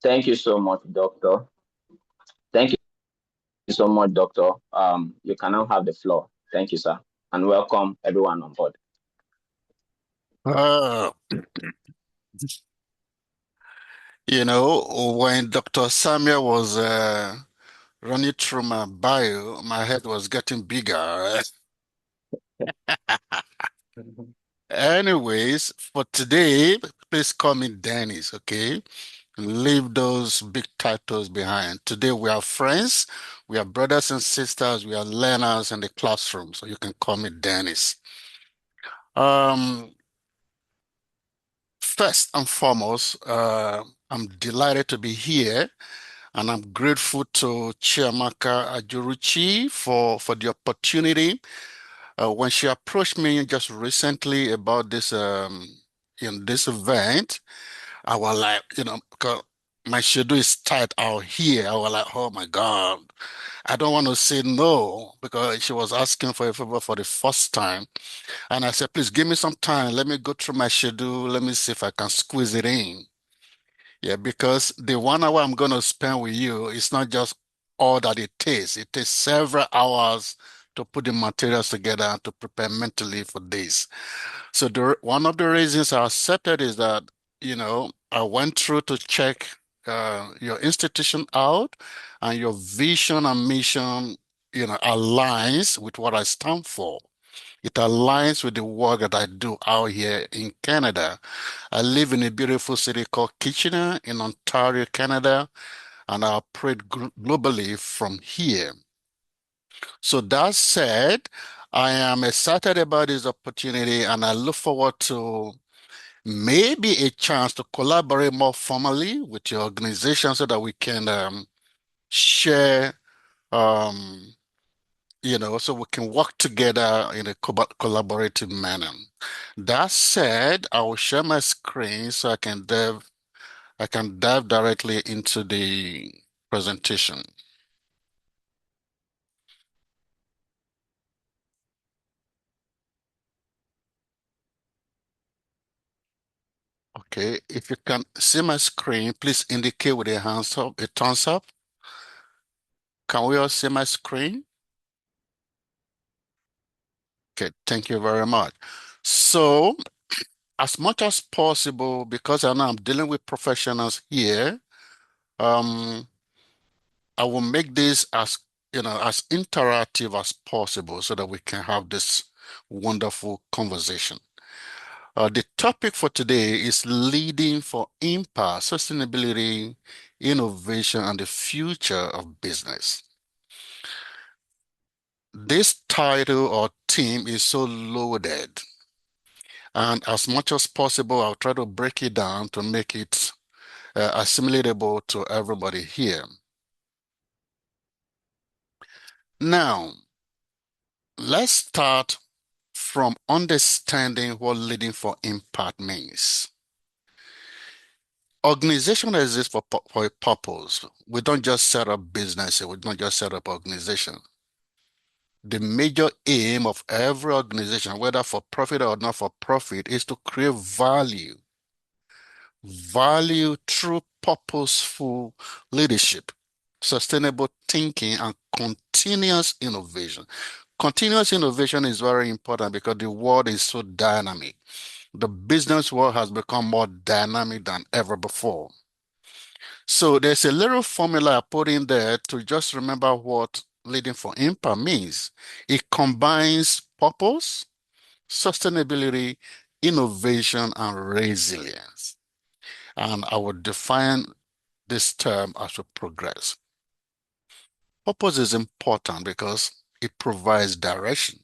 Thank you so much, Doctor. Thank you so much, Doctor. You can now have the floor. Thank you, sir, and welcome everyone on board. Uh, when Dr. Samuel was running through my bio, my head was getting bigger. Anyways, for today, please call me Dennis, okay? Leave those big titles behind. Today we are friends, we are brothers and sisters, we are learners in the classroom, so you can call me Dennis. Um, First and foremost, I'm delighted to be here. And I'm grateful to Chiamaka Ajuruchi for the opportunity. When she approached me just recently about this in this event, I was like, because my schedule is tight out here. I was like, oh my God, I don't want to say no because she was asking for a favor for the first time. And I said, please give me some time. Let me go through my schedule. Let me see if I can squeeze it in. Yeah, because the 1 hour I'm going to spend with you is not just all that it takes. It takes several hours to put the materials together and to prepare mentally for this. So one of the reasons I accepted is that, I went through to check your institution out and your vision and mission, aligns with what I stand for. It aligns with the work that I do out here in Canada. I live in a beautiful city called Kitchener in Ontario, Canada, and I operate globally from here. So that said, I am excited about this opportunity and I look forward to maybe a chance to collaborate more formally with your organization so that we can share um, so we can work together in a collaborative manner. That said, I will share my screen so I can dive directly into the presentation. Okay, if you can see my screen, please indicate with a hands up, a thumbs up. Can we all see my screen? Okay, thank you very much. So, as much as possible, because I know I'm dealing with professionals here, um, I will make this as interactive as possible so that we can have this wonderful conversation. The topic for today is leading for impact, sustainability, innovation, and the future of business. This title or theme is so loaded, and as much as possible, I'll try to break it down to make it assimilatable to everybody here. Now, let's start from understanding what leading for impact means. Organization exists for a purpose. We don't just set up business, we don't just set up organization. The major aim of every organization, whether for profit or not for profit, is to create value. Value through purposeful leadership, sustainable thinking, and continuous innovation. Continuous innovation is very important because the world is so dynamic. The business world has become more dynamic than ever before. So there's a little formula I put in there to just remember what leading for impact means. It combines purpose, sustainability, innovation, and resilience. And I will define this term as we progress. Purpose is important because it provides direction.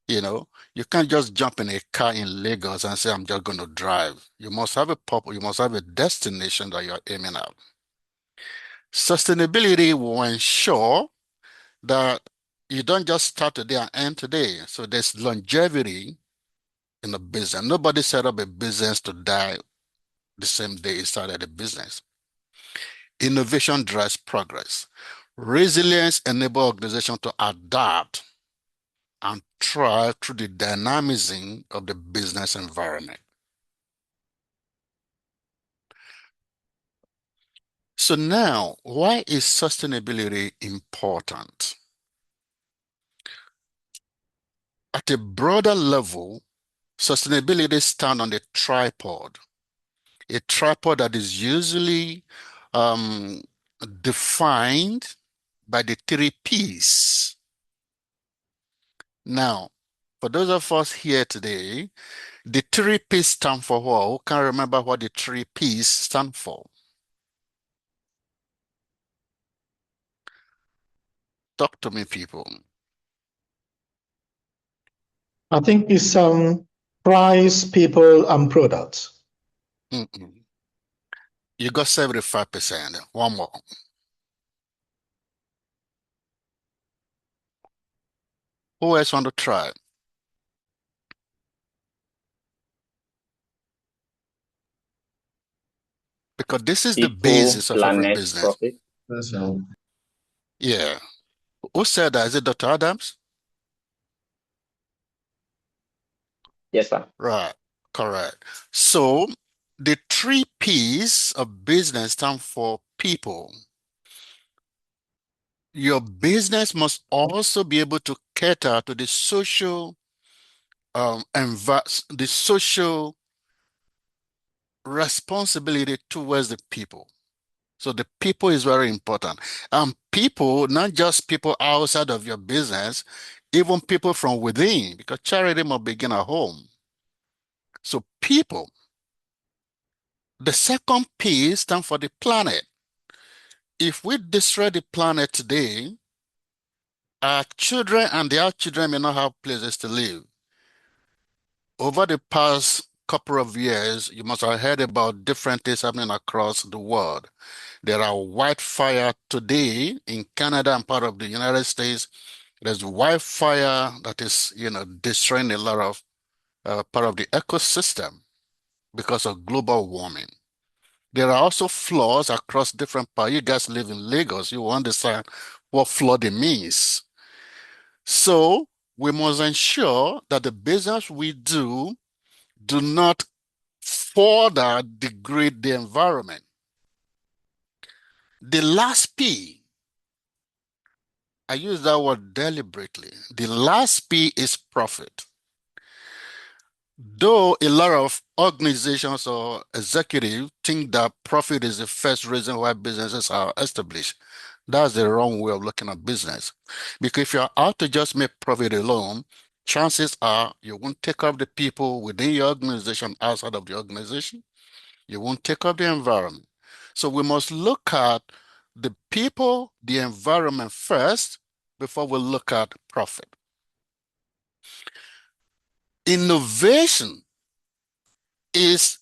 You can't just jump in a car in Lagos and say, I'm just going to drive. You must have a purpose, you must have a destination that you're aiming at. Sustainability will ensure that you don't just start today and end today. So there's longevity in the business. Nobody set up a business to die the same day he started a business. Innovation drives progress. Resilience enables organizations to adapt and thrive through the dynamism of the business environment. So now, why is sustainability important? At a broader level, sustainability stands on a tripod that is usually defined by the three P's. Now, for those of us here today, the three P's stand for what? Who can remember what the three P's stand for? Talk to me, people. I think it's price, people, and products. You got 75%. One more. Who else want to try? Because this is the People, basis of every planet, business. profit. Yeah. Who said that? Is it Dr. Adams? Yes, sir. Right. Correct. So the three P's of business stand for people. Your business must also be able to cater to the social the social responsibility towards the people. So the people is very important. And people, not just people outside of your business, even people from within, because charity must begin at home. So people. The second P stands for the planet. If we destroy the planet today, our children and their children may not have places to live. Over the past couple of years, you must have heard about different things happening across the world. There are wildfires today in Canada and part of the United States. There's wildfire that is, destroying a lot of part of the ecosystem because of global warming. There are also floods across different parts. You guys live in Lagos, you will understand what flooding means. So we must ensure that the business we do not further degrade the environment. The last P, I use that word deliberately. The last P is profit. Though a lot of organizations or executives think that profit is the first reason why businesses are established, that's the wrong way of looking at business. Because if you're out to just make profit alone, chances are you won't take care of the people within your organization, outside of the organization. You won't take care of the environment. So we must look at the people, the environment first before we look at profit. Innovation is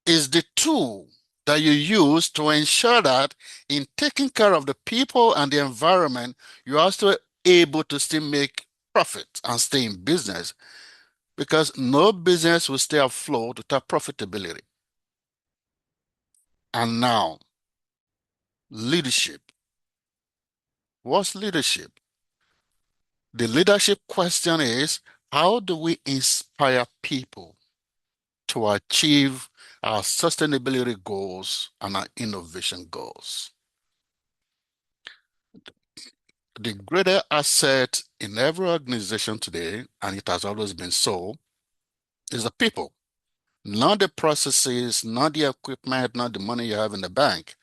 the tool that you use to ensure that in taking care of the people and the environment, you're also able to still make profit and stay in business, because no business will stay afloat without profitability. And now, leadership. What's leadership? The leadership question is, how do we inspire people to achieve our sustainability goals and our innovation goals? The greater asset in every organization today, and it has always been so, is the people. Not the processes, not the equipment, not the money you have in the bank.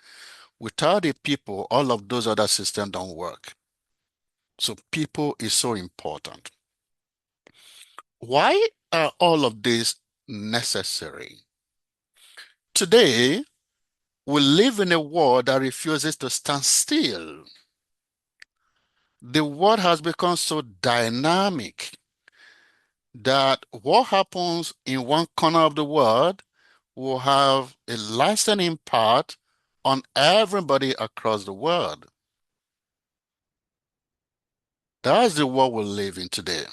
Without the people, all of those other systems don't work. So people is so important. Why are all of these necessary? Today, we live in a world that refuses to stand still. The world has become so dynamic that what happens in one corner of the world will have a lasting impact on everybody across the world. That's the world we live in today.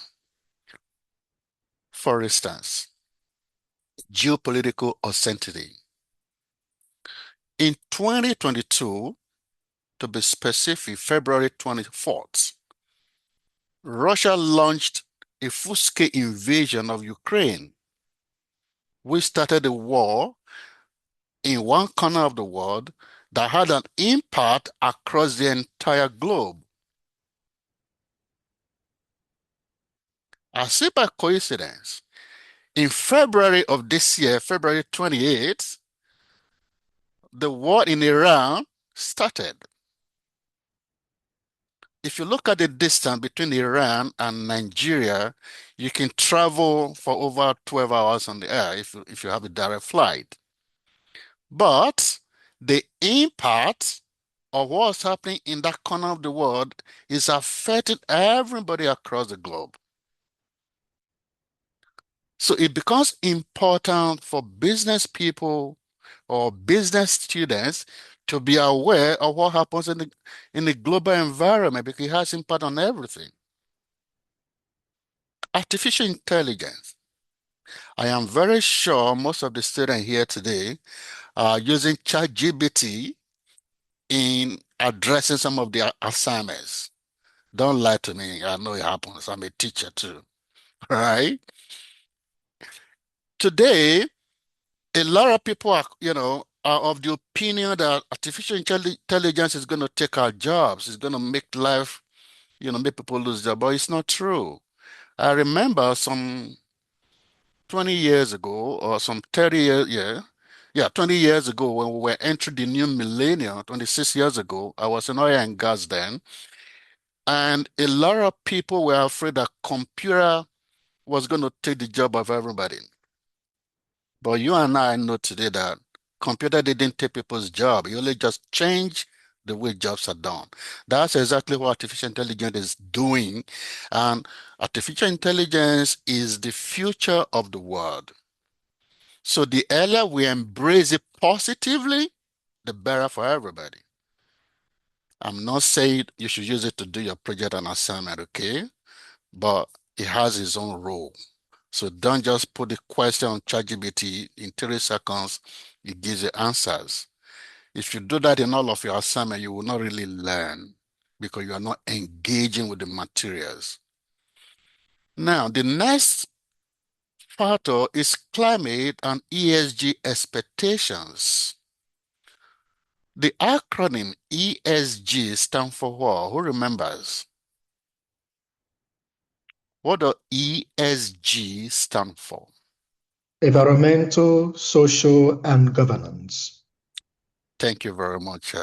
For instance, geopolitical uncertainty. In 2022, to be specific, February 24th, Russia launched a full-scale invasion of Ukraine. We started a war in one corner of the world that had an impact across the entire globe. As if by coincidence, in February of this year, February 28th, the war in Iran started. If you look at the distance between Iran and Nigeria, you can travel for over 12 hours on the air if you have a direct flight. But the impact of what's happening in that corner of the world is affecting everybody across the globe. So it becomes important for business people or business students to be aware of what happens in the global environment, because it has impact on everything. Artificial intelligence. I am very sure most of the students here today are using ChatGPT in addressing some of their assignments. Don't lie to me. I know it happens. I'm a teacher too, right? Today, a lot of people are, are of the opinion that artificial intelligence is going to take our jobs. It's going to make life, make people lose their, but it's not true. I remember some 20 years ago or some 30 years, 20 years ago when we were entering the new millennium, 26 years ago, I was in oil and gas then, and a lot of people were afraid that computer was going to take the job of everybody. But you and I know today that computer didn't take people's job. It only just changed the way jobs are done. That's exactly what artificial intelligence is doing. And artificial intelligence is the future of the world. So the earlier we embrace it positively, the better for everybody. I'm not saying you should use it to do your project and assignment, okay? But it has its own role. So don't just put the question on ChatGPT. In 30 seconds, it gives you answers. If you do that in all of your assignment, you will not really learn because you are not engaging with the materials. Now, the next factor is climate and ESG expectations. The acronym ESG stands for what? Who remembers? What does ESG stand for? Environmental, social, and governance. Thank you very much.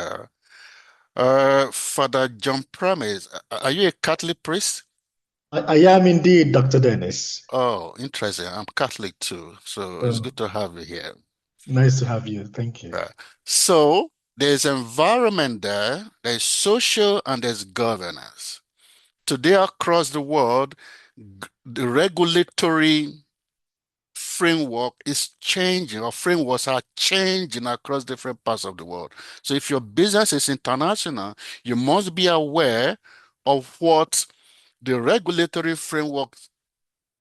Father John Promise, are you a Catholic priest? I am indeed, Dr. Dennis. Oh, interesting. I'm Catholic too, so it's good to have you here. Nice to have you. Thank you. So there's environment there's social, and there's governance. Today across the world, the regulatory framework is changing, or frameworks are changing across different parts of the world. So if your business is international, you must be aware of what the regulatory frameworks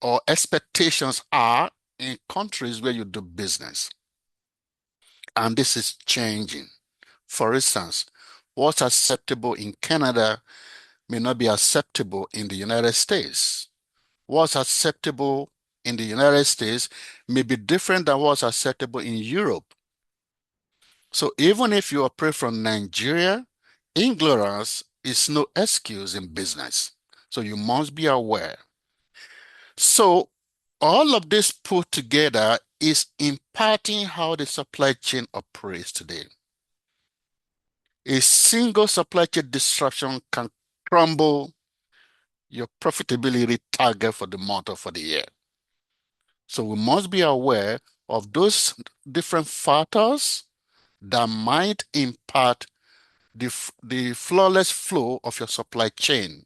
or expectations are in countries where you do business. And this is changing. For instance, what's acceptable in Canada may not be acceptable in the United States. What's acceptable in the United States may be different than what's acceptable in Europe. So even if you operate from Nigeria, ignorance is no excuse in business. So you must be aware. So all of this put together is impacting how the supply chain operates today. A single supply chain disruption can crumble your profitability target for the month or for the year. So we must be aware of those different factors that might impact the flawless flow of your supply chain.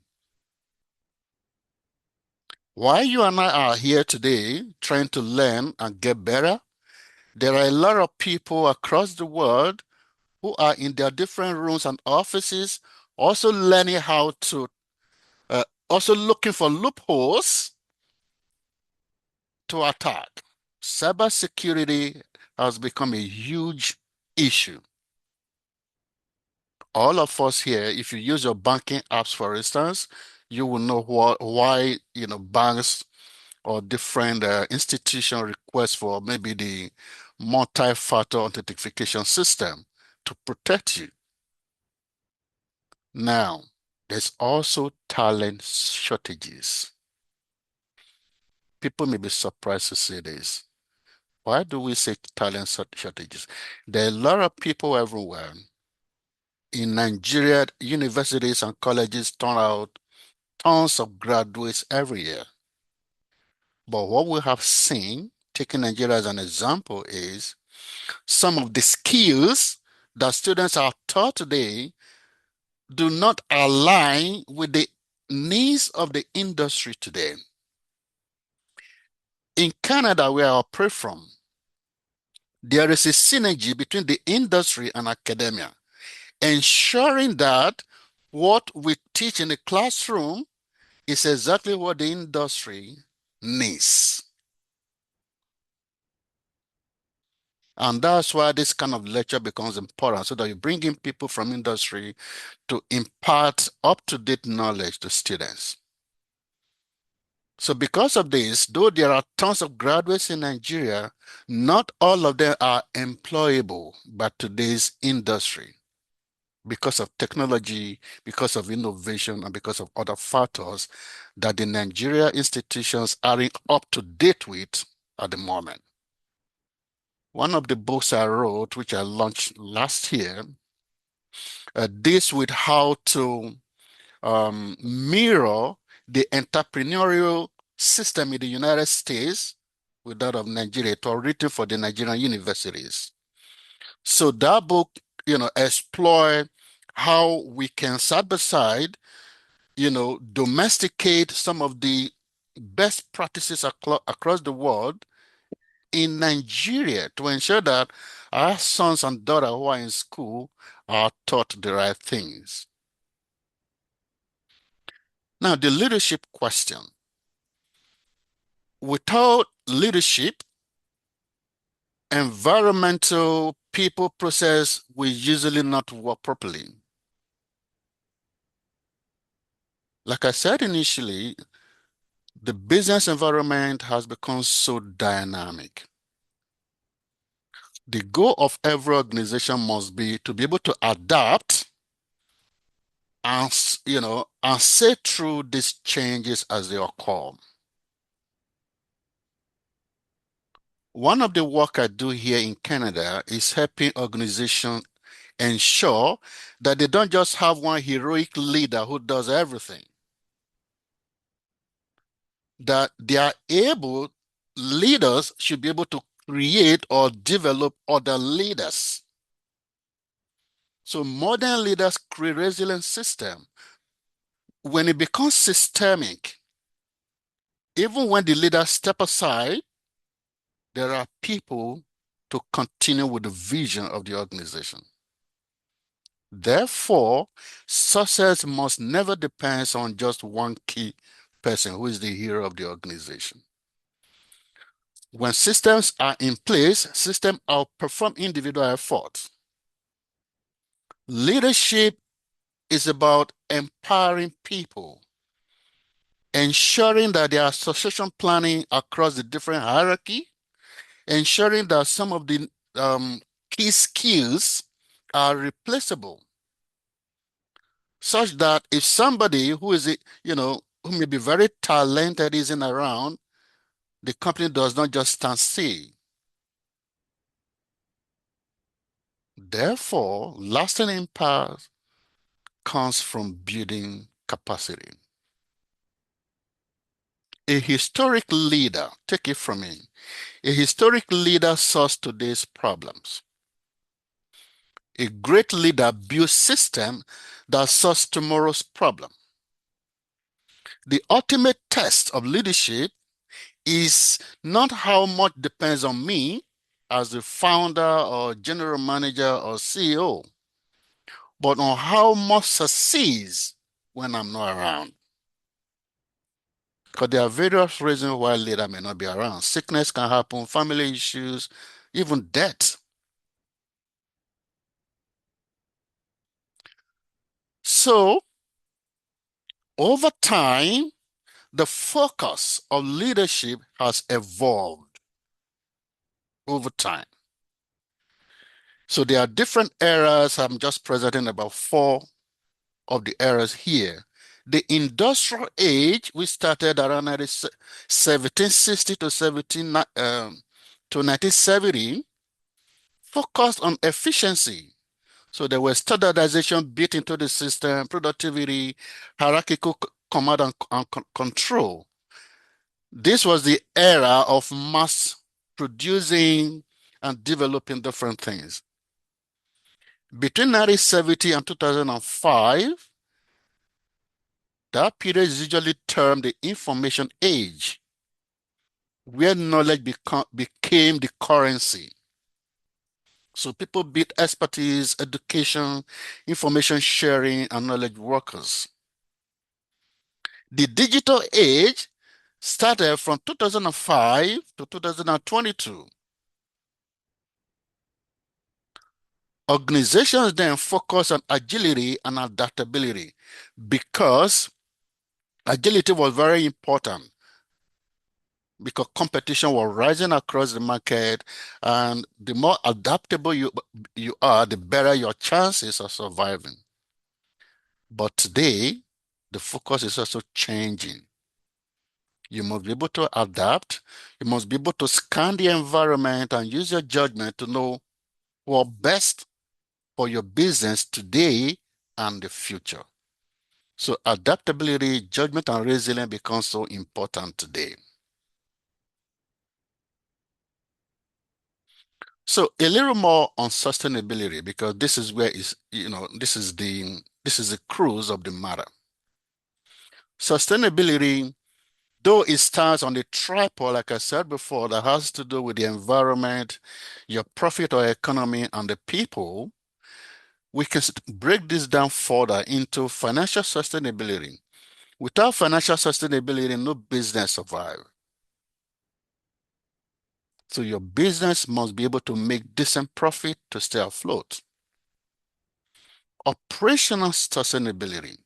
While you and I are here today trying to learn and get better, there are a lot of people across the world who are in their different rooms and offices also learning how to, also looking for loopholes to attack. Cybersecurity has become a huge issue. All of us here, if you use your banking apps, for instance, you will know why banks or different institution request for maybe the multi-factor authentication system, to protect you. Now, there's also talent shortages. People may be surprised to see this. Why do we say talent shortages? There are a lot of people everywhere. In Nigeria, universities and colleges turn out tons of graduates every year. But what we have seen, taking Nigeria as an example, is some of the skills that students are taught today do not align with the needs of the industry today. In Canada, where I operate from, there is a synergy between the industry and academia, ensuring that what we teach in the classroom is exactly what the industry needs. And that's why this kind of lecture becomes important, so that you bring in people from industry to impart up-to-date knowledge to students. So because of this, though there are tons of graduates in Nigeria, not all of them are employable by today's industry because of technology, because of innovation, and because of other factors that the Nigeria institutions aren't up to date with at the moment. One of the books I wrote, which I launched last year, deals with how to mirror the entrepreneurial system in the United States with that of Nigeria. It was written for the Nigerian universities. So that book, explore how we can side by side, domesticate some of the best practices across the world in Nigeria to ensure that our sons and daughters who are in school are taught the right things. Now, the leadership question. Without leadership, environmental people process will usually not work properly. Like I said initially, the business environment has become so dynamic. The goal of every organization must be to be able to adapt and, and see through these changes as they occur. One of the work I do here in Canada is helping organizations ensure that they don't just have one heroic leader who does everything, that they are able, leaders should be able to create or develop other leaders. So modern leaders create resilient system. When it becomes systemic, even when the leaders step aside, there are people to continue with the vision of the organization. Therefore, success must never depend on just one key person who is the hero of the organization. When systems are in place, systems outperform individual efforts. Leadership is about empowering people, ensuring that there are succession planning across the different hierarchy, ensuring that some of the key skills are replaceable, such that if somebody who is, who may be very talented isn't around, the company does not just stand still. Therefore, lasting impact comes from building capacity. A historic leader, take it from me, a historic leader solves today's problems. A great leader builds systems that solve tomorrow's problem. The ultimate test of leadership is not how much depends on me as the founder or general manager or CEO, but on how much succeeds when I'm not around. Because there are various reasons why leader may not be around. Sickness can happen, family issues, even death. So, over time, the focus of leadership has evolved over time. So there are different eras. I'm just presenting about 4 of the eras here. The industrial age, we started around 1760 to 1970, focused on efficiency. So there was standardization built into the system, productivity, hierarchical command and control. This was the era of mass producing and developing different things. Between 1970 and 2005, that period is usually termed the information age, where knowledge became the currency. So people built expertise, education, information sharing, and knowledge workers. The digital age started from 2005 to 2022. Organizations then focus on agility and adaptability because agility was very important, because competition was rising across the market, and the more adaptable you are, the better your chances of surviving. But today, the focus is also changing. You must be able to adapt. You must be able to scan the environment and use your judgment to know what's best for your business today and the future. So adaptability, judgment, and resilience become so important today. So a little more on sustainability, because this is where this is the cruise of the matter. Sustainability, though it stands on the tripod, like I said before, that has to do with the environment, your profit or economy, and the people, we can break this down further into financial sustainability. Without financial sustainability, no business survives. So your business must be able to make decent profit to stay afloat. Operational sustainability.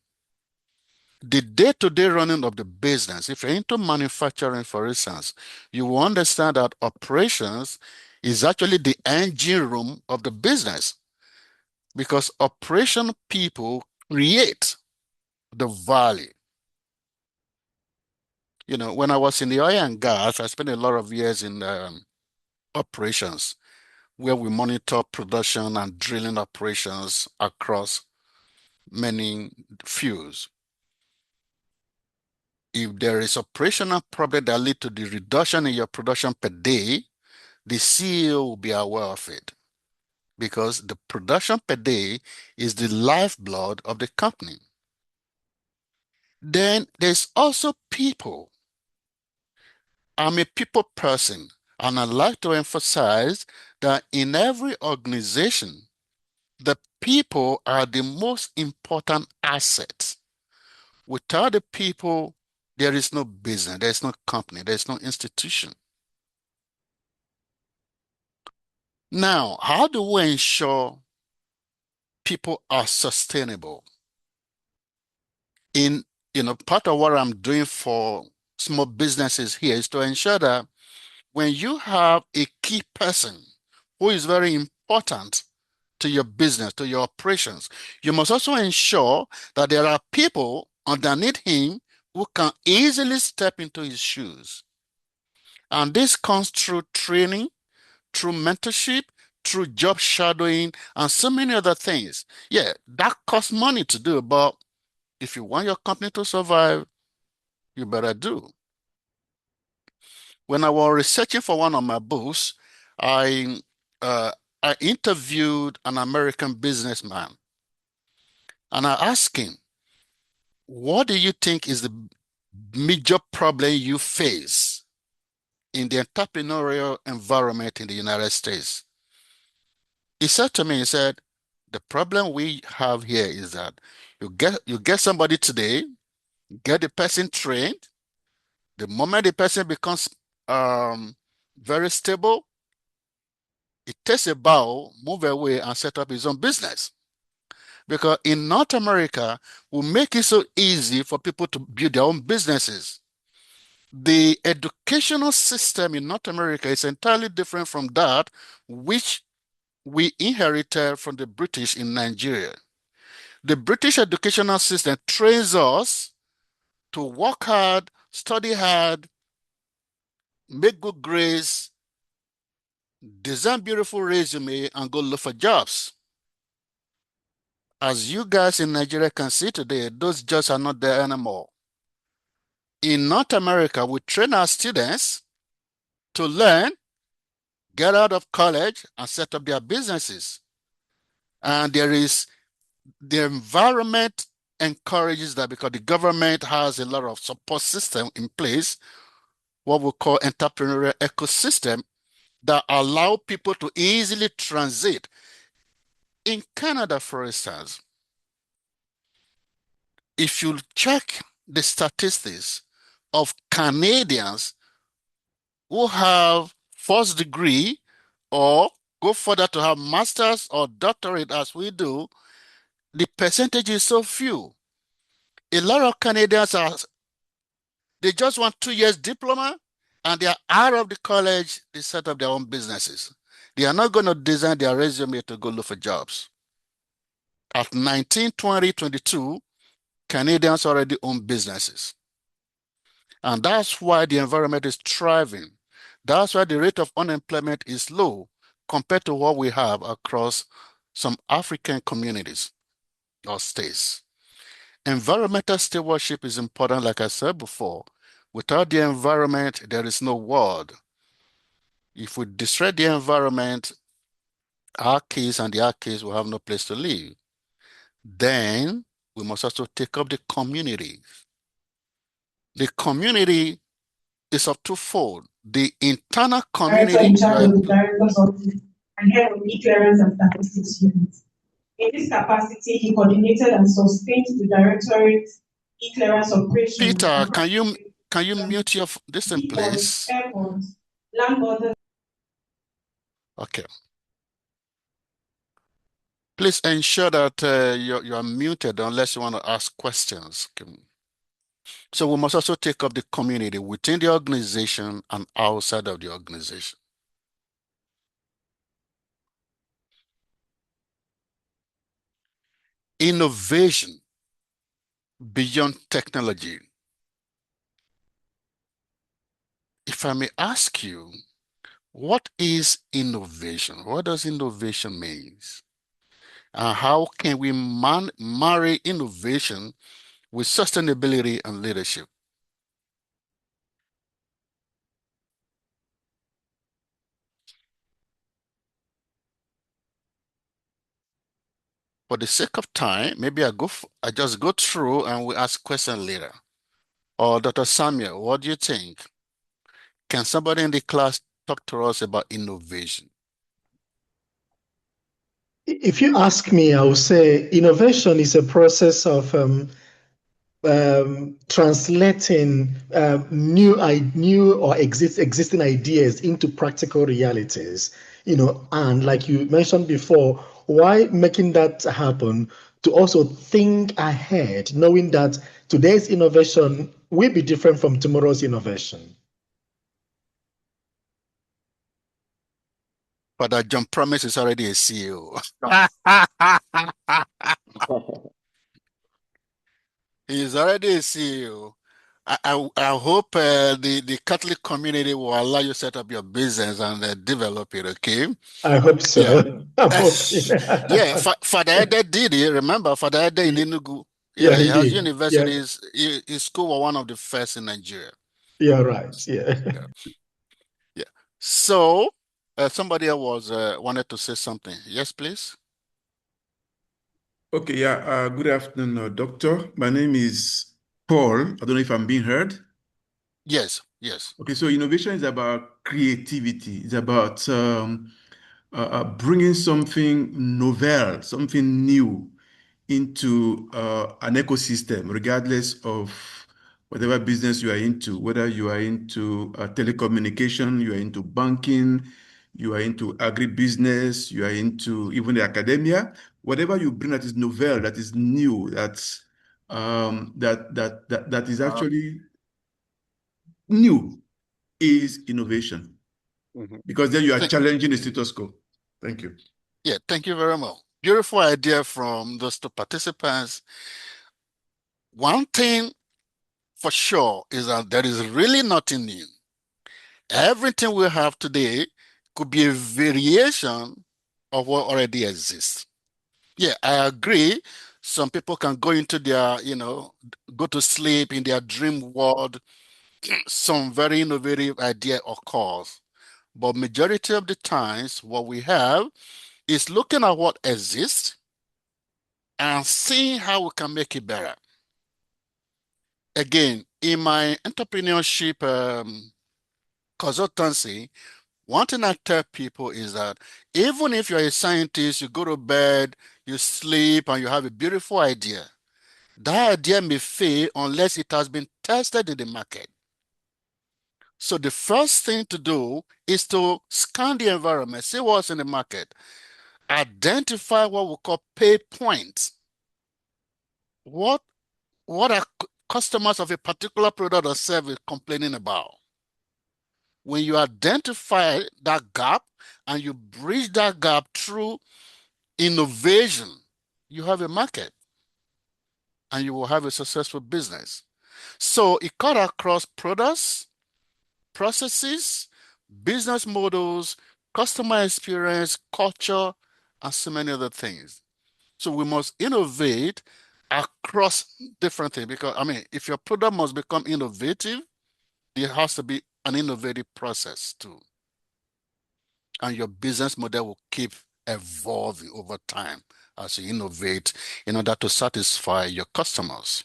The day-to-day running of the business. If you're into manufacturing, for instance, you will understand that operations is actually the engine room of the business, because operation people create the value. When I was in the oil and gas, I spent a lot of years in operations, where we monitor production and drilling operations across many fields. If there is operational problem that lead to the reduction in your production per day, the CEO will be aware of it, because the production per day is the lifeblood of the company. Then there's also people. I'm a people person, and I like to emphasize that in every organization, the people are the most important assets. Without the people, there is no business, there's no company, there's no institution. Now, how do we ensure people are sustainable? Part of what I'm doing for small businesses here is to ensure that when you have a key person who is very important to your business, to your operations, you must also ensure that there are people underneath him who can easily step into his shoes. And this comes through training, through mentorship, through job shadowing, and so many other things. Yeah, that costs money to do, but if you want your company to survive, you better do. When I was researching for one of my books, I interviewed an American businessman, and I asked him, what do you think is the major problem you face in the entrepreneurial environment in the United States? He said to me, the problem we have here is that you get somebody today, get the person trained. The moment the person becomes very stable, it takes a bow, move away, and set up his own business. Because in North America, we make it so easy for people to build their own businesses. The educational system in North America is entirely different from that which we inherited from the British in Nigeria. The British educational system trains us to work hard, study hard, make good grades, design beautiful resume, and go look for jobs. As you guys in Nigeria can see today, those jobs are not there anymore. In North America, we train our students to learn, get out of college, and set up their businesses. And there is the environment encourages that because the government has a lot of support system in place, what we call entrepreneurial ecosystem, that allow people to easily transit. In Canada, for instance, if you check the statistics of Canadians who have first degree or go further to have master's or doctorate as we do, the percentage is so few. A lot of Canadians they just want 2 years diploma and they are out of the college, they set up their own businesses. They are not going to design their resume to go look for jobs. At 19, 20, 22, Canadians already own businesses. And that's why the environment is thriving. That's why the rate of unemployment is low compared to what we have across some African communities or states. Environmental stewardship is important, like I said before. Without the environment, there is no world. If we destroy the environment, our kids and their kids will have no place to live. Then we must also take up the community. The community is of twofold. The internal community. In charge of the director's office and head of e-clearance and statistics unit. In this capacity, he coordinated and sustained the directorate e-clearance operations. Peter, can you mute your distance, please? Airports, land borders. Okay. Please ensure that you are muted unless you want to ask questions. Okay. So we must also take up the community within the organization and outside of the organization. Innovation beyond technology. If I may ask you, what is innovation? What does innovation mean? And how can we marry innovation with sustainability and leadership? For the sake of time, maybe I just go through and we ask questions later. Or Dr. Samuel, what do you think? Can somebody in the class talk to us about innovation? If you ask me, I would say innovation is a process of translating new or existing ideas into practical realities, and like you mentioned before, why making that happen? To also think ahead, knowing that today's innovation will be different from tomorrow's innovation. Father John Promise is already a CEO. He's already a CEO. I hope the Catholic community will allow you to set up your business and develop it, okay? I hope so. Yeah, I'm hoping. yeah. Father Ede did it. Remember, Father Ede in Enugu. Yeah, He has did. universities. His school was one of the first in Nigeria. Yeah, right. Yeah. Yeah. So, somebody else wanted to say something. Yes, please. Okay, yeah. Good afternoon, Doctor. My name is Paul. I don't know if I'm being heard. Yes, yes. Okay, so innovation is about creativity. It's about bringing something novel, something new into an ecosystem, regardless of whatever business you are into, whether you are into telecommunication, you are into banking, you are into agribusiness, you are into even the academia, whatever you bring that is novel, that is new, that's that is actually new is innovation. Mhm. Because then you are challenging the status quo. Thank you. Yeah, thank you very much. Beautiful idea from those two participants. One thing for sure is that there is really nothing new. Everything we have today could be a variation of what already exists. Yeah, I agree. Some people can go into their, go to sleep in their dream world. Some very innovative idea occurs. But majority of the times, what we have is looking at what exists and seeing how we can make it better. Again, in my entrepreneurship consultancy, one thing I tell people is that even if you're a scientist, you go to bed, you sleep, and you have a beautiful idea, that idea may fail unless it has been tested in the market. So the first thing to do is to scan the environment, see what's in the market, identify what we call pay points. What are customers of a particular product or service complaining about? When you identify that gap and you bridge that gap through innovation, you have a market and you will have a successful business. So it cut across products, processes, business models, customer experience, culture, and so many other things. So we must innovate across different things because, if your product must become innovative, there has to be an innovative process too. And your business model will keep evolving over time as you innovate in order to satisfy your customers.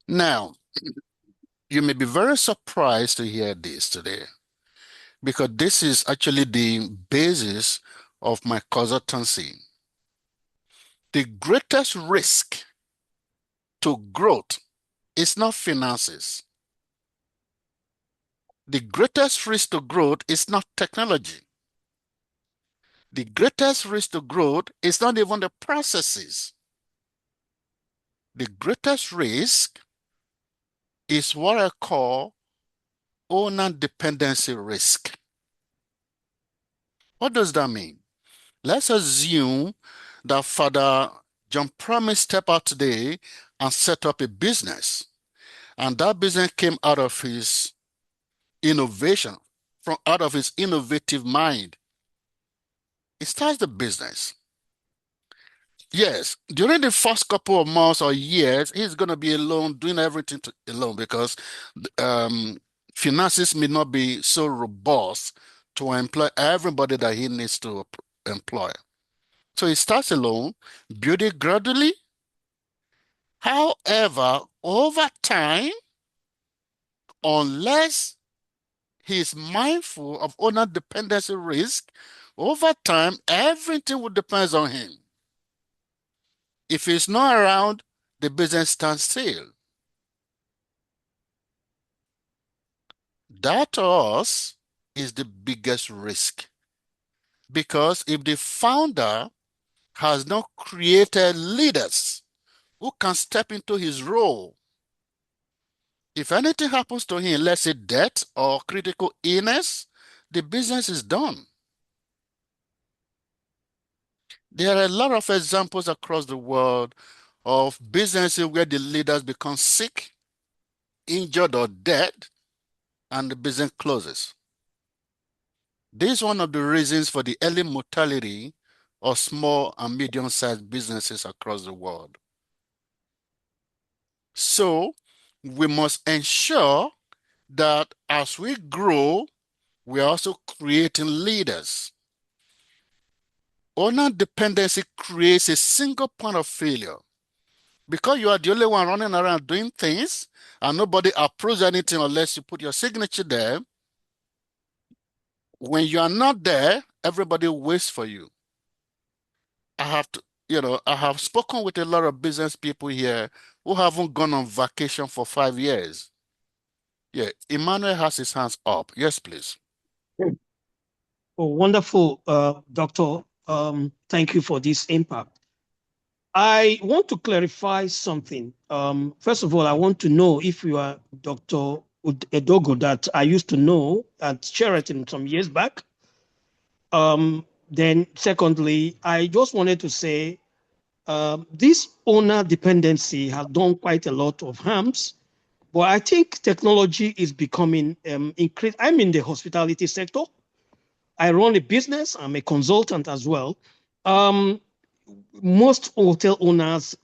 Now, you may be very surprised to hear this today because this is actually the basis of my consultancy. The greatest risk to growth is not finances. The greatest risk to growth is not technology. The greatest risk to growth is not even the processes. The greatest risk is what I call owner dependency risk. What does that mean? Let's assume that Father John Promise step out today and set up a business, and that business came out of his innovation, from out of his innovative mind. He starts the business. Yes, during the first couple of months or years, he's going to be alone, doing everything alone because finances may not be so robust to employ everybody that he needs to employ. So he starts alone, build it gradually. However, over time, unless he is mindful of owner dependency risk, over time, everything will depend on him. If he's not around, the business stands still. That to us is the biggest risk. Because if the founder has not created leaders who can step into his role, if anything happens to him, let's say death or critical illness, the business is done. There are a lot of examples across the world of businesses where the leaders become sick, injured, or dead, and the business closes. This is one of the reasons for the early mortality of small and medium-sized businesses across the world. So we must ensure that as we grow, we are also creating leaders. Owner dependency creates a single point of failure. Because you are the only one running around doing things and nobody approves anything unless you put your signature there. When you are not there, everybody waits for you. I have spoken with a lot of business people here who haven't gone on vacation for 5 years. Yeah, Emmanuel has his hands up. Yes, please. Oh, wonderful, Doctor. Thank you for this impact. I want to clarify something. First of all, I want to know if you are Dr. Edogun that I used to know at Sheraton some years back. Then secondly, I just wanted to say this owner dependency has done quite a lot of harms, but I think technology is becoming increased. I'm in the hospitality sector. I run a business. I'm a consultant as well. Most hotel owners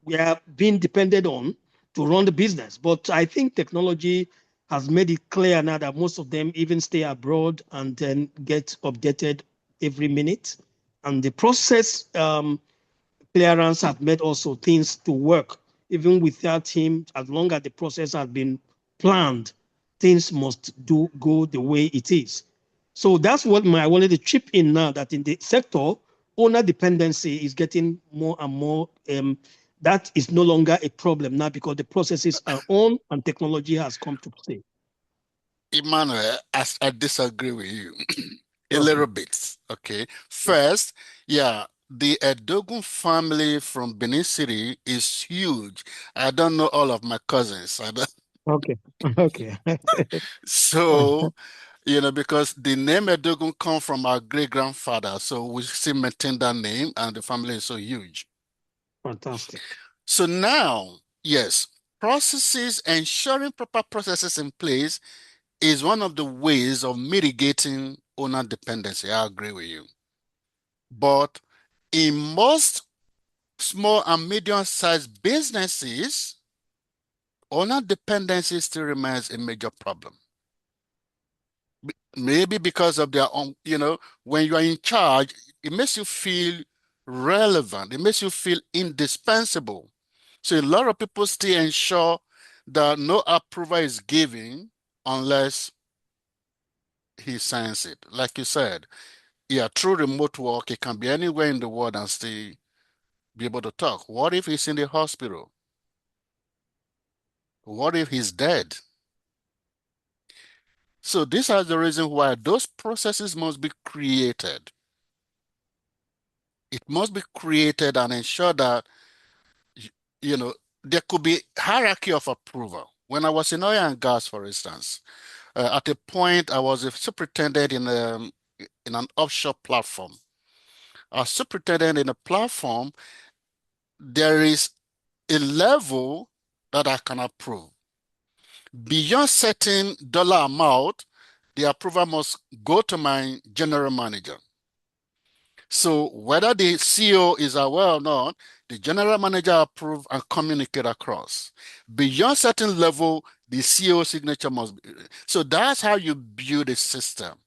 were being depended on to run the business, but I think technology has made it clear now that most of them even stay abroad and then get updated every minute. And the process clearance have made also things to work. Even without him, as long as the process has been planned, things must go the way it is. So that's what I wanted to chip in now, that in the sector, owner dependency is getting more and more. That is no longer a problem now because the processes are on and technology has come to play. Emmanuel, I disagree with you a Okay. little bit. Okay. First, yeah, the Edogun family from Benin City is huge. I don't know all of my cousins. Okay. Okay. So, because the name Edogun come from our great grandfather, so we still maintain that name, and the family is so huge. Fantastic. So now, yes, ensuring proper processes in place is one of the ways of mitigating owner dependency. I agree with you. But in most small and medium-sized businesses, owner dependency still remains a major problem. Maybe because of their own, when you are in charge, it makes you feel relevant. It makes you feel indispensable. So a lot of people still ensure that no approval is given unless he signs it. Like you said, yeah, through remote work, he can be anywhere in the world and still be able to talk. What if he's in the hospital? What if he's dead? So these are the reason why those processes must be created. It must be created and ensure that, there could be hierarchy of approval. When I was in oil and gas, for instance, at a point I was a superintendent in an offshore platform. A superintendent in a platform, there is a level that I can approve. Beyond certain dollar amount, the approval must go to my general manager. So whether the CEO is aware or not, the general manager approve and communicate across. Beyond certain level, the CEO signature must be. So that's how you build a system.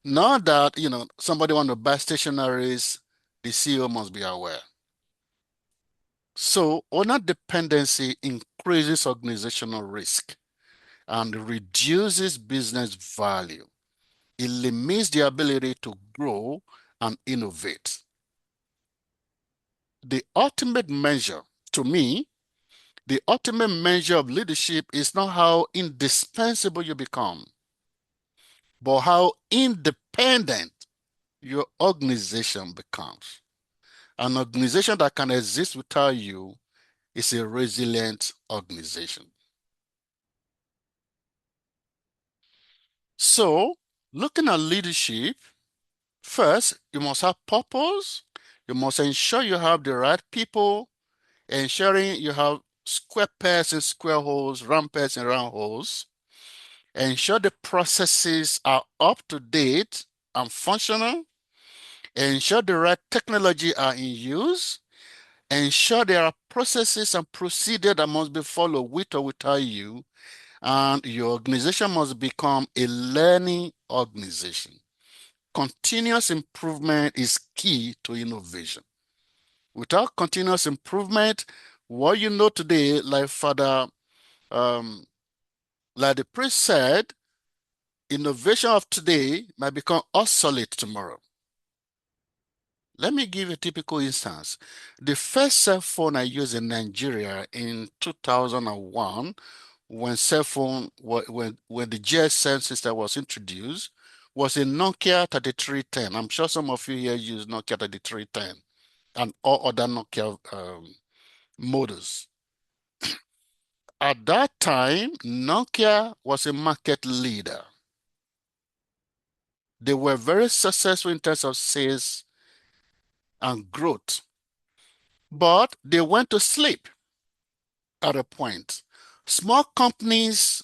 Not that, somebody want to buy stationaries, the CEO must be aware. So owner dependency increases organizational risk and reduces business value. It limits the ability to grow and innovate. The ultimate measure, to me, the ultimate measure of leadership is not how indispensable you become, but how independent your organization becomes. An organization that can exist without you is a resilient organization. So, looking at leadership, first, you must have purpose. You must ensure you have the right people, ensuring you have square pegs in square holes, round pegs in round holes. Ensure the processes are up to date and functional. Ensure the right technology are in use. Ensure there are processes and procedures that must be followed with or without you. And your organization must become a learning organization. Continuous improvement is key to innovation. Without continuous improvement, what you know today, like like the priest said, innovation of today might become obsolete tomorrow. Let me give a typical instance. The first cell phone I used in Nigeria in 2001, when the GSM system was introduced, was a Nokia 3310. I'm sure some of you here use Nokia 3310 and all other Nokia models. At that time, Nokia was a market leader. They were very successful in terms of sales and growth, but they went to sleep at a point. Small companies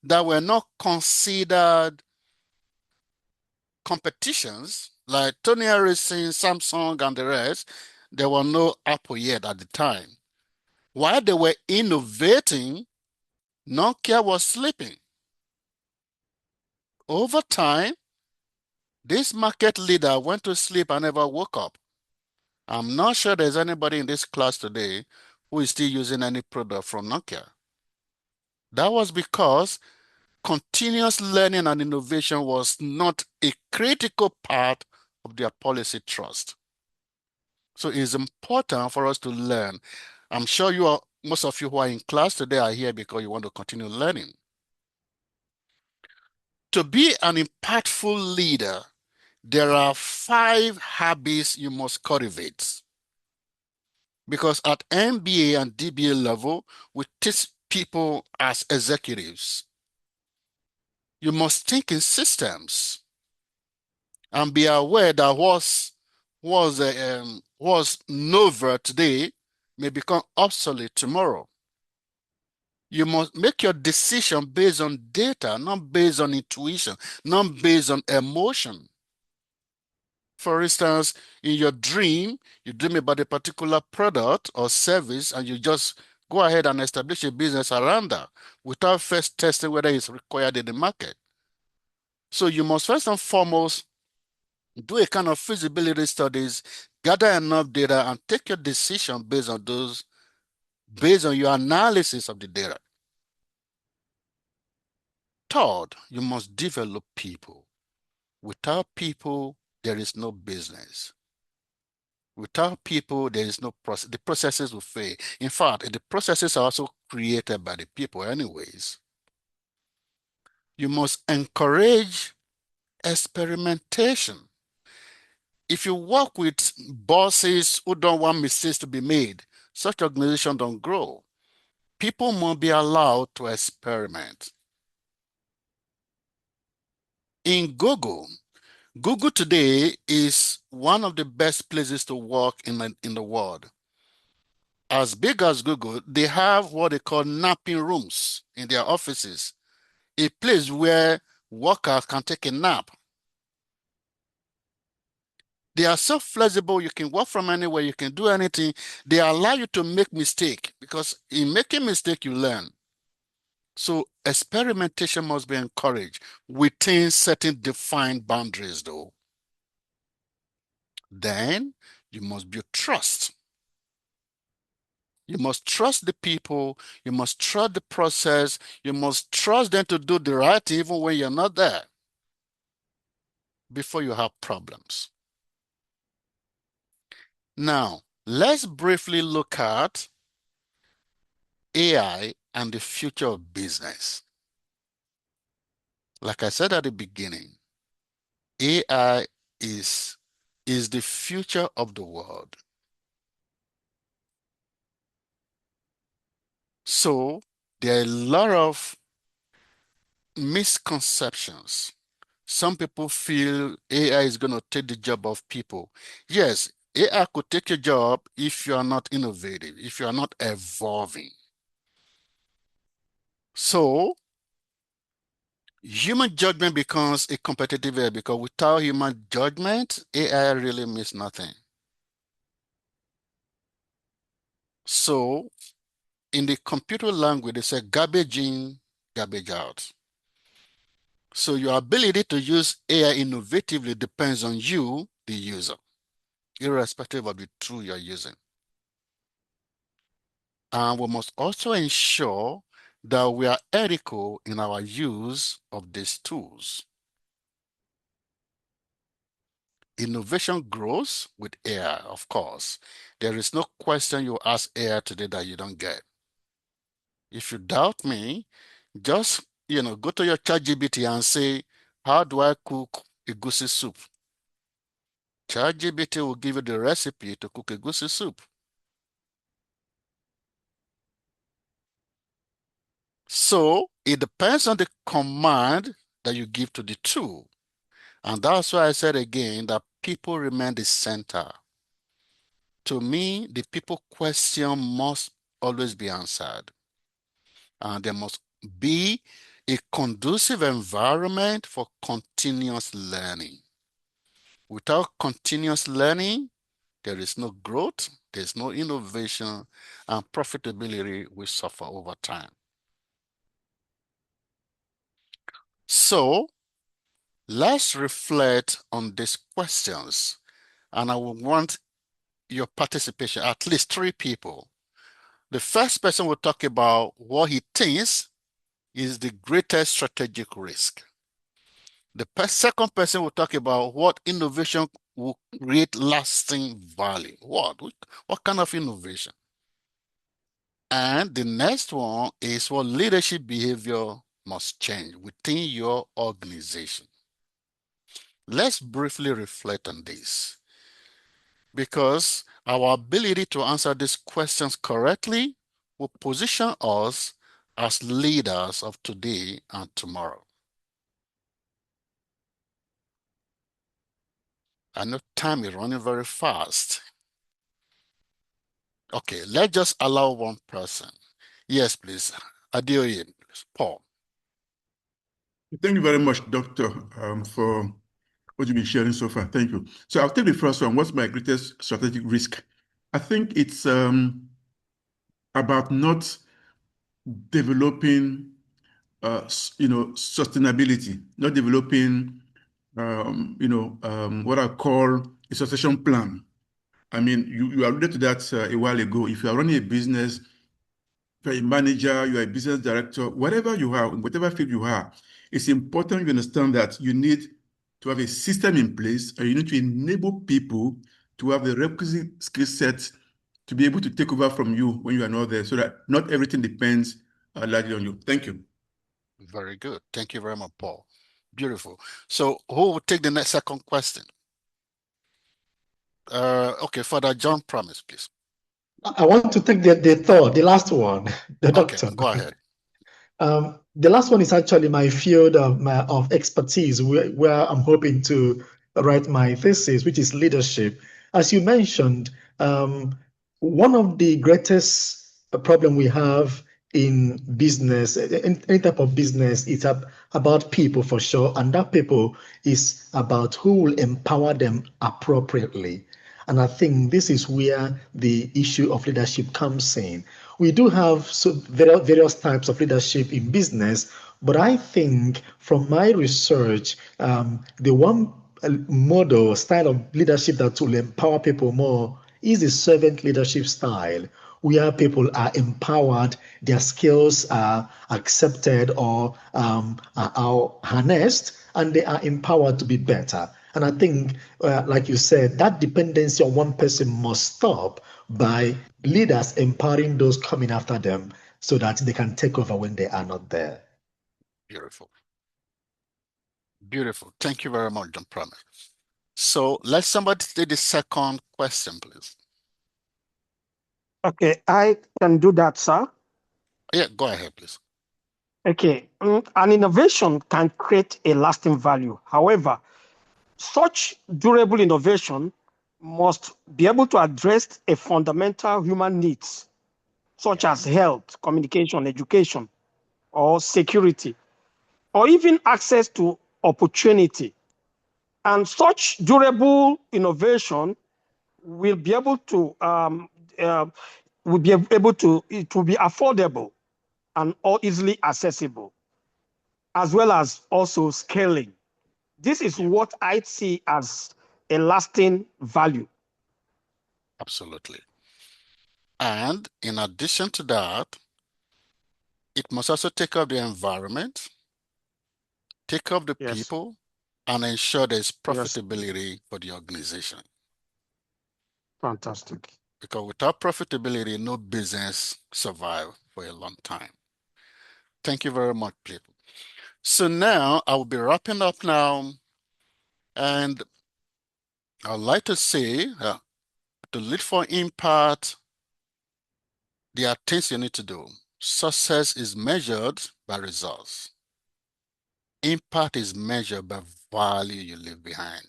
that were not considered competitions, like Tony Harrison, Samsung, and the rest, there were no Apple yet at the time. While they were innovating, Nokia was sleeping. Over time, this market leader went to sleep and never woke up. I'm not sure there's anybody in this class today who is still using any product from Nokia. That was because continuous learning and innovation was not a critical part of their policy trust. So it's important for us to learn. I'm sure most of you who are in class today are here because you want to continue learning. To be an impactful leader, there are 5 habits you must cultivate. Because at MBA and DBA level, we teach people as executives. You must think in systems and be aware that what's novel today may become obsolete tomorrow. You must make your decision based on data, not based on intuition, not based on emotion. For instance, in your dream, you dream about a particular product or service, and you just go ahead and establish a business around that without first testing whether it's required in the market. So you must first and foremost do a kind of feasibility studies, gather enough data, and take your decision based on your analysis of the data. Third, you must develop people. Without people, there is no business. Without people, there is no process. The processes will fail. In fact, the processes are also created by the people anyways. You must encourage experimentation. If you work with bosses who don't want mistakes to be made, such organizations don't grow. People must be allowed to experiment. In Google today is one of the best places to work in the world. As big as Google, they have what they call napping rooms in their offices, a place where workers can take a nap. They are so flexible, you can work from anywhere, you can do anything. They allow you to make mistakes because in making mistake, you learn. So experimentation must be encouraged within certain defined boundaries though. Then you must build trust. You must trust the people, you must trust the process, you must trust them to do the right thing even when you're not there before you have problems. Now, let's briefly look at AI and the future of business. Like I said at the beginning, AI is the future of the world. So there are a lot of misconceptions. Some people feel AI is going to take the job of people. Yes, AI could take your job if you are not innovative, if you are not evolving. So human judgment becomes a competitive area because without human judgment, AI really means nothing. So in the computer language, they say garbage in, garbage out. So your ability to use AI innovatively depends on you, the user, irrespective of the tool you're using. And we must also ensure that we are ethical in our use of these tools. Innovation grows with AI, of course. There is no question you ask AI today that you don't get. If you doubt me, just go to your ChatGPT and say, how do I cook egusi soup? ChatGPT will give you the recipe to cook egusi soup. So it depends on the command that you give to the tool. And that's why I said again that people remain the center. To me, the people question must always be answered. And there must be a conducive environment for continuous learning. Without continuous learning, there is no growth, there's no innovation, and profitability will suffer over time. So let's reflect on these questions, and I will want your participation, at least 3 people. The first person will talk about what he thinks is the greatest strategic risk. The second person will talk about what innovation will create lasting value. What kind of innovation? And the next one is what leadership behavior must change within your organization. Let's briefly reflect on this, because our ability to answer these questions correctly will position us as leaders of today and tomorrow. I know time is running very fast. Okay, let's just allow one person. Yes, please. Adeoye, Paul. Thank you very much, Doctor, for what you've been sharing so far. Thank you. So I'll take the first one. What's my greatest strategic risk? I think it's about not developing, sustainability, not developing, what I call a succession plan. I mean, you alluded to that a while ago. If you are running a business, you're a manager, you're a business director, whatever you are, whatever field you are, it's important you understand that you need to have a system in place, and you need to enable people to have the requisite skill sets to be able to take over from you when you are not there, so that not everything depends largely on you. Thank you. Very good. Thank you very much, Paul. Beautiful. So who will take the second question? Okay, Father John Promise, please. I want to take the last one, the doctor. Okay, go ahead. The last one is actually my field of expertise, where I'm hoping to write my thesis, which is leadership. As you mentioned, one of the greatest problem we have in business, any type of business, is about people for sure, and that people is about who will empower them appropriately. And I think this is where the issue of leadership comes in. We do have various types of leadership in business, but I think from my research, the one model style of leadership that will empower people more is the servant leadership style, where people are empowered, their skills are accepted or are harnessed, and they are empowered to be better. And I think, like you said, that dependency on one person must stop by leaders empowering those coming after them so that they can take over when they are not there. Beautiful. Beautiful. Thank you very much, John Promise. So let somebody take the second question, please. Okay, I can do that, sir. Yeah, go ahead, please. Okay, an innovation can create a lasting value. However, such durable innovation must be able to address a fundamental human needs, such as health, communication, education, or security, or even access to opportunity. And such durable innovation will be able to it will be affordable and easily accessible, as well as also scaling. This is what I see as a lasting value. Absolutely. And in addition to that, it must also take care of the environment, take care of the people, and ensure there's profitability for the organization. Fantastic. Because without profitability, no business survive for a long time. Thank you very much, people. So now I will be wrapping up now, and I'd like to say to lead for impact, there are things you need to do. Success is measured by results. Impact is measured by value you leave behind.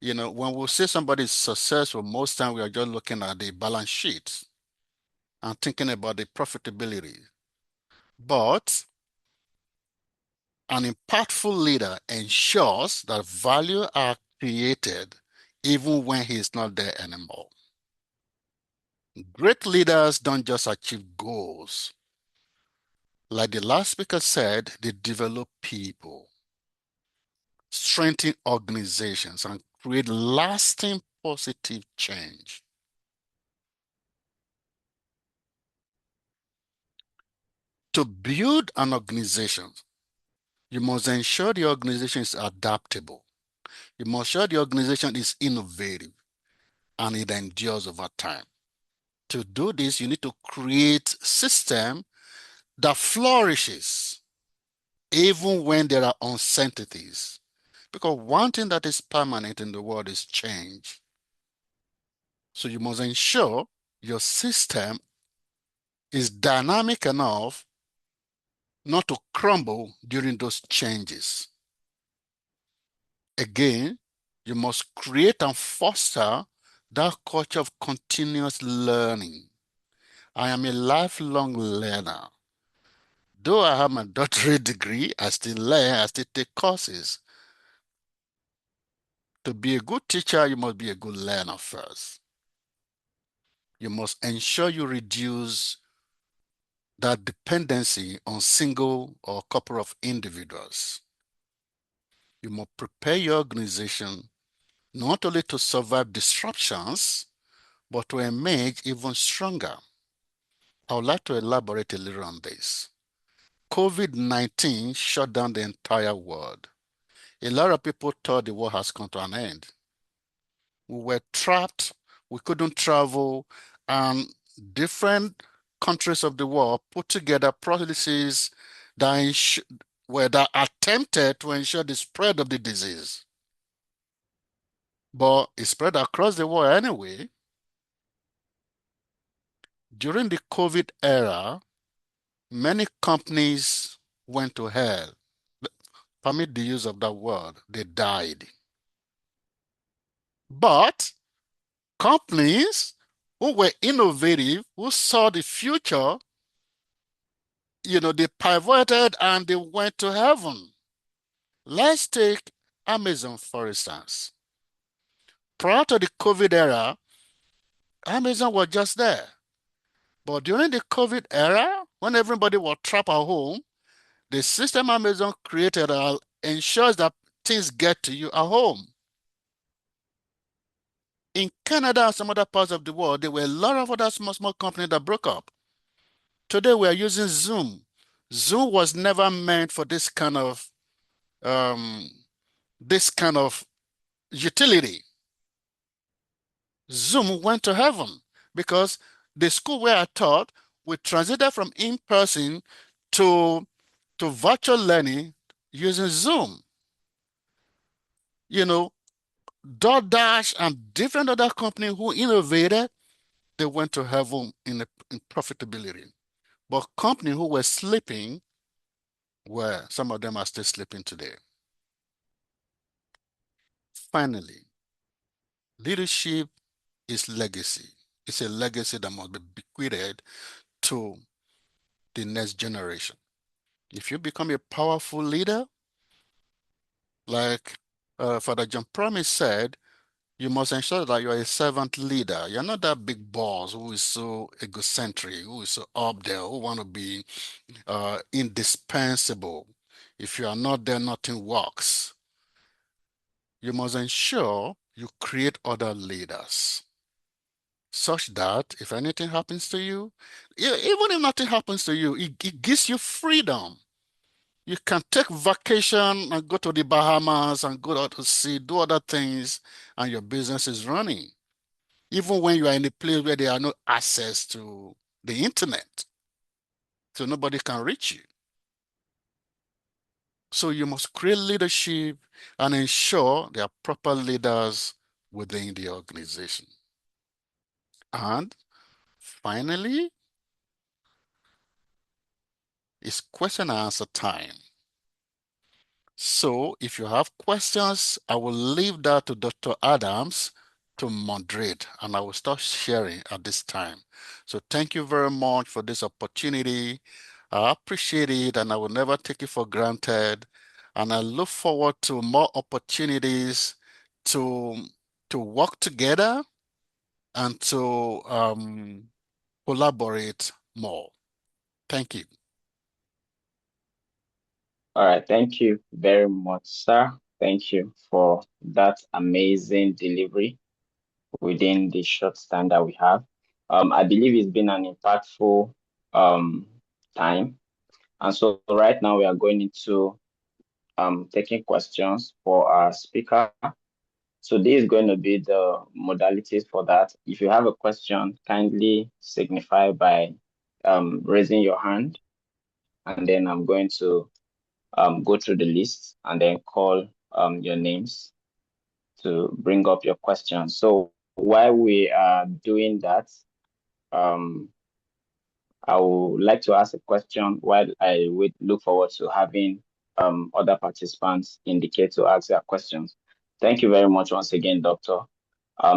You know, when we say somebody's successful, most time we are just looking at the balance sheet and thinking about the profitability. But an impactful leader ensures that value are created even when he is not there anymore. Great leaders don't just achieve goals. Like the last speaker said, they develop people, strengthen organizations, and create lasting positive change. To build an organization, you must ensure the organization is adaptable. You must ensure the organization is innovative and it endures over time. To do this, you need to create a system that flourishes even when there are uncertainties. Because one thing that is permanent in the world is change. So you must ensure your system is dynamic enough not to crumble during those changes. Again, you must create and foster that culture of continuous learning. I am a lifelong learner. Though I have my doctorate degree, I still learn, I still take courses. To be a good teacher, you must be a good learner first. You must ensure you reduce that dependency on single or couple of individuals. You must prepare your organization not only to survive disruptions, but to emerge even stronger. I would like to elaborate a little on this. COVID-19 shut down the entire world. A lot of people thought the world has come to an end. We were trapped, we couldn't travel, and different countries of the world put together policies that attempted to ensure the spread of the disease. But it spread across the world anyway. During the COVID era, many companies went to hell. Permit the use of that word, they died. But companies who were innovative, who saw the future, they pivoted and they went to heaven. Let's take Amazon, for instance. Prior to the COVID era, Amazon was just there. But during the COVID era, when everybody was trapped at home, the system Amazon created ensures that things get to you at home. In Canada and some other parts of the world, there were a lot of other small companies that broke up. Today, we are using Zoom. Zoom was never meant for this kind of utility. Zoom went to heaven because the school where I taught, we transited from in-person to virtual learning using Zoom. DoorDash and different other companies who innovated, they went to heaven in profitability. But companies who were sleeping, some of them are still sleeping today. Finally, leadership is legacy. It's a legacy that must be bequeathed to the next generation. If you become a powerful leader, like Father John Promise said, you must ensure that you are a servant leader. You're not that big boss who is so egocentric, who is so up there, who want to be indispensable. If you are not there, nothing works. You must ensure you create other leaders such that if anything happens to you, even if nothing happens to you, it gives you freedom. You can take vacation and go to the Bahamas and go out to sea, do other things, and your business is running. Even when you are in a place where there are no access to the internet, so nobody can reach you. So you must create leadership and ensure there are proper leaders within the organization. And finally, it's question and answer time. So if you have questions, I will leave that to Dr. Adams to moderate, and I will start sharing at this time. So thank you very much for this opportunity. I appreciate it, and I will never take it for granted. And I look forward to more opportunities to work together and to collaborate more. Thank you. All right. Thank you very much, sir. Thank you for that amazing delivery within the short time that we have. I believe it's been an impactful time. And so right now we are going into taking questions for our speaker. So this is going to be the modalities for that. If you have a question, kindly signify by raising your hand, and then I'm going to go through the list and then call your names to bring up your questions. So while we are doing that, I would like to ask a question while I would look forward to having other participants indicate to ask their questions. Thank you very much once again, Doctor.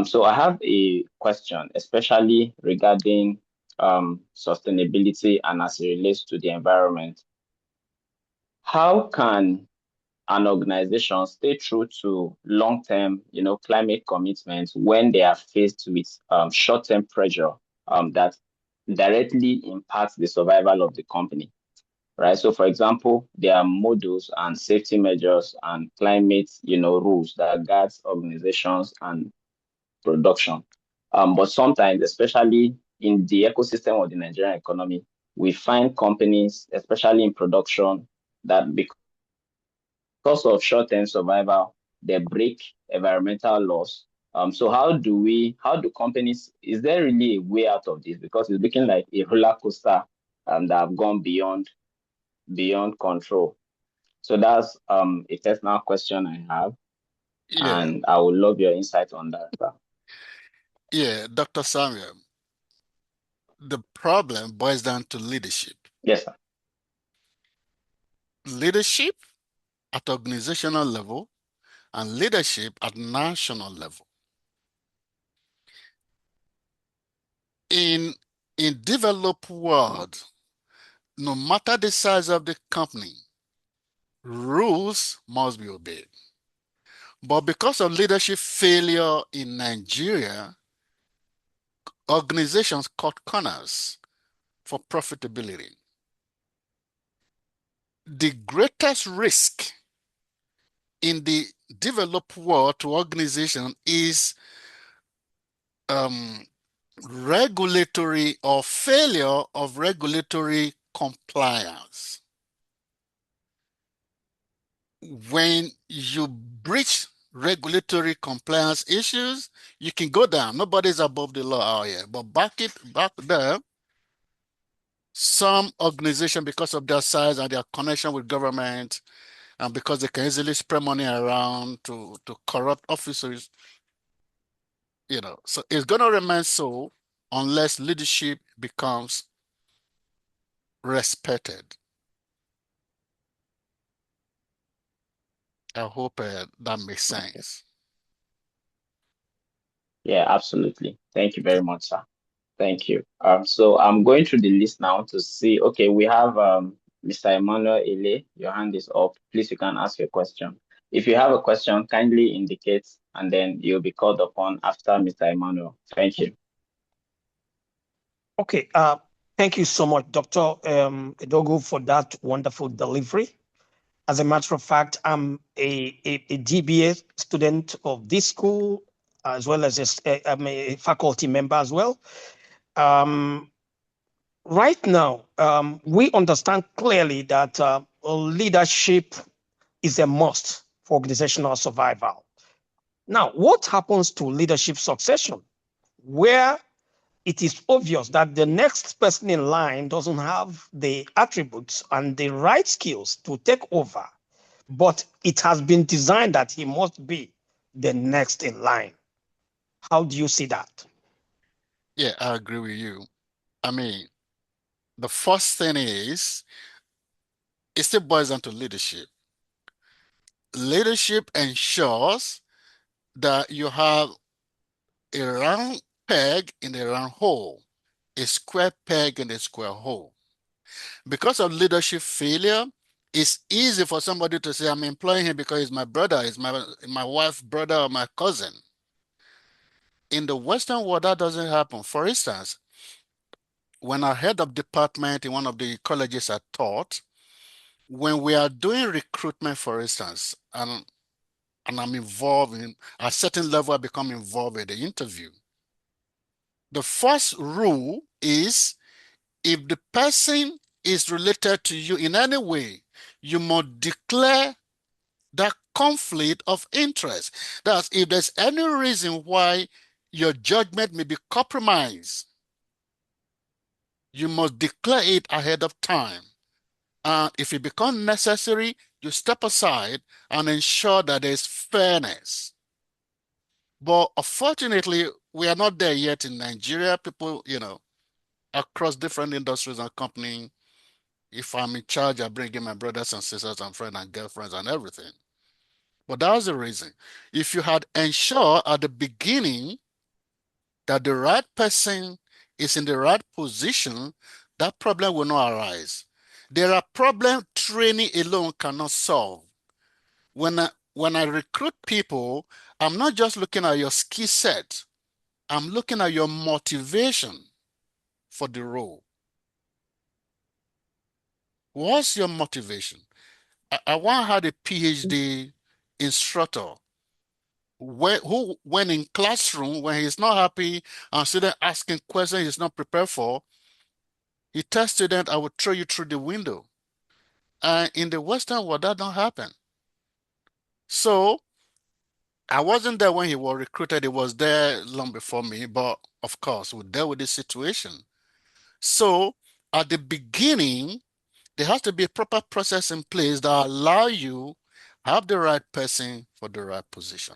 So I have a question, especially regarding sustainability and as it relates to the environment. How can an organization stay true to long-term, climate commitments when they are faced with short-term pressure that directly impacts the survival of the company, right? So, for example, there are models and safety measures and climate, rules that guides organizations and production. But sometimes, especially in the ecosystem of the Nigerian economy, we find companies, especially in production, that because of short-term survival, they break environmental laws. So how do companies, is there really a way out of this? Because it's looking like a roller coaster that have gone beyond control. So that's a personal question I have, Yeah, and I would love your insight on that, sir. yeah, Dr. Samuel, the problem boils down to leadership. Yes, sir. Leadership at organizational level and leadership at national level. In developed world, no matter the size of the company, rules must be obeyed. But because of leadership failure in Nigeria, organizations cut corners for profitability. The greatest risk in the developed world to organization is regulatory or failure of regulatory compliance. When you breach regulatory compliance issues, you can go down. Nobody's above the law out here. But back there, some organization, because of their size and their connection with government, and because they can easily spread money around to corrupt officers, so it's going to remain so unless leadership becomes respected. I hope that makes sense. Yeah, absolutely. Thank you very much, sir. Thank you. So I'm going through the list now to see. Okay, we have Mr. Emmanuel Ele. Your hand is up. Please, you can ask your question. If you have a question, kindly indicate, and then you'll be called upon after Mr. Emmanuel. Thank you. Okay. Thank you so much, Dr. Edogun, for that wonderful delivery. As a matter of fact, I'm a GBA student of this school, as well as I'm a faculty member as well. Right now, we understand clearly that leadership is a must for organizational survival. Now, what happens to leadership succession, where it is obvious that the next person in line doesn't have the attributes and the right skills to take over, but it has been designed that he must be the next in line? How do you see that? Yeah, I agree with you. I mean, the first thing is, it still boils down to leadership. leadership ensures that you have a round peg in a round hole, a square peg in a square hole. Because of leadership failure, it's easy for somebody to say, I'm employing him because he's my brother, he's my wife's brother or my cousin. In the Western world, that doesn't happen. For instance, when our head of department in one of the colleges I taught, when we are doing recruitment, for instance, and I'm involved in a certain level, I become involved in the interview. The first rule is if the person is related to you in any way, you must declare that conflict of interest. That's if there's any reason why your judgment may be compromised, you must declare it ahead of time. And if it becomes necessary, you step aside and ensure that there's fairness. But unfortunately, we are not there yet in Nigeria. People, across different industries and companies, if I'm in charge, I bring in my brothers and sisters and friends and girlfriends and everything. But that was the reason. If you had ensured at the beginning that the right person is in the right position, that problem will not arise. There are problems training alone cannot solve. When I recruit people, I'm not just looking at your skill set. I'm looking at your motivation for the role. What's your motivation? I once had a PhD instructor who, when in classroom, when he's not happy and student asking questions he's not prepared for, he tells student, I will throw you through the window. And in the Western world, that don't happen. So I wasn't there when he was recruited. He was there long before me, but of course, we dealt with this situation. So at the beginning, there has to be a proper process in place that allow you have the right person for the right position.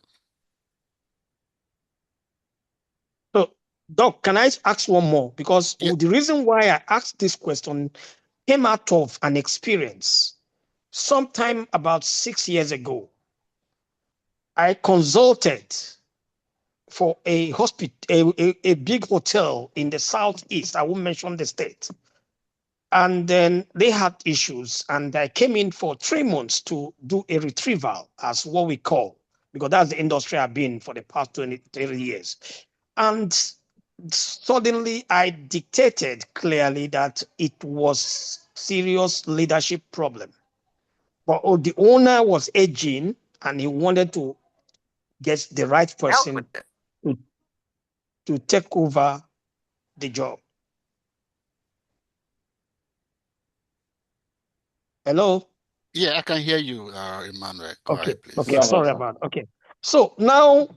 So, Doc, can I ask one more? Because Yeah. the reason why I asked this question came out of an experience. Sometime about 6 years ago, I consulted for a hospital, a big hotel in the southeast. I won't mention the state. And then they had issues, and I came in for 3 months to do a retrieval, as what we call, because that's the industry I've been for the past 30 years. And suddenly I dictated clearly that it was serious leadership problem. But the owner was aging, and he wanted to get the right person to take over the job. Hello? Yeah, I can hear you, Emmanuel. Go ahead, please. Okay, sorry about it. Okay. So now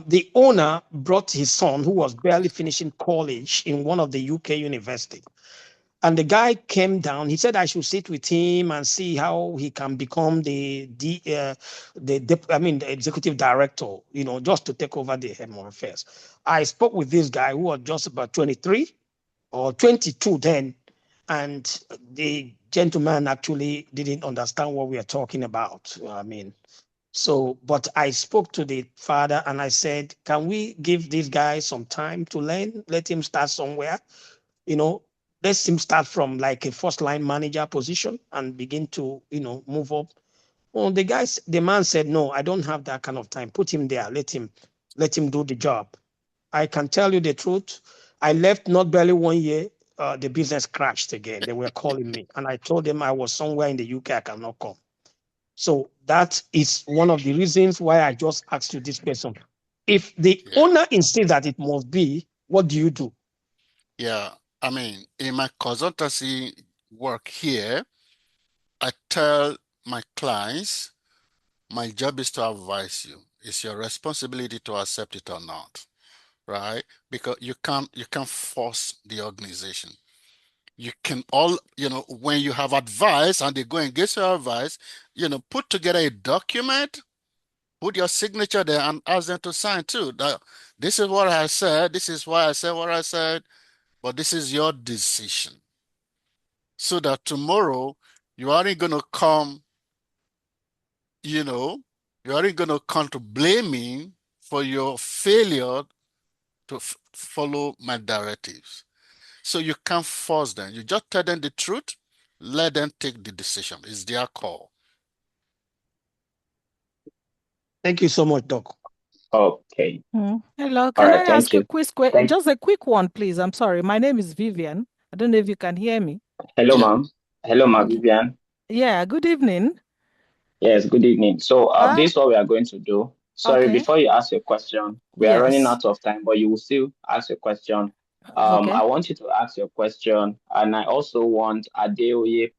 the owner brought his son, who was barely finishing college in one of the UK university. And the guy came down. He said I should sit with him and see how he can become the executive director, just to take over the Home Affairs. I spoke with this guy who was just about 23 or 22 then, and the gentleman actually didn't understand what we are talking about. But I spoke to the father and I said, can we give this guy some time to learn? Let him start somewhere, let him start from like a first line manager position and begin to, move up. Well, the man said, no, I don't have that kind of time. Put him there. Let him do the job. I can tell you the truth. I left not barely 1 year. The business crashed again. They were calling me and I told them I was somewhere in the UK. I cannot come. So that is one of the reasons why I just asked you this question. If the owner insists that it must be, what do you do? Yeah, in my consultancy work here, I tell my clients, my job is to advise you. It's your responsibility to accept it or not, right? Because you can't force the organization. You can when you have advice and they go and get your advice, put together a document, put your signature there and ask them to sign too. That this is what I said, this is why I said what I said, but this is your decision. So that tomorrow you aren't going to come, You aren't going to come to blame me for your failure to follow my directives. So you can't force them. You just tell them the truth, let them take the decision. It's their call. Thank you so much, Doc. Okay. Hello, All can I right. ask Thank you. just a quick one, please? I'm sorry. My name is Vivian. I don't know if you can hear me. Hello, Yeah. ma'am. Hello, ma'am, Okay. Vivian. Yeah, good evening. Yes, good evening. So this is what we are going to do. Sorry, Okay. before you ask your question, we are running Yes. out of time, but you will still ask your question. Okay. I want you to ask your question, and I also want Adeoye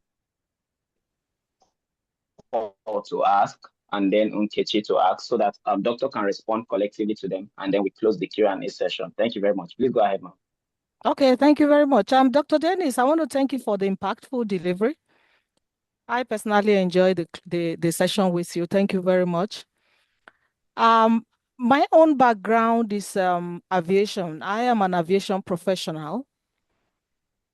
to ask, and then 𝐿𝐾𝐚𝐽 to ask, so that doctor can respond collectively to them, and then we close the Q&A session. Thank you very much. Please go ahead, ma'am. Okay, thank you very much. Dr. Dennis, I want to thank you for the impactful delivery. I personally enjoyed the session with you. Thank you very much. My own background is aviation. I am an aviation professional.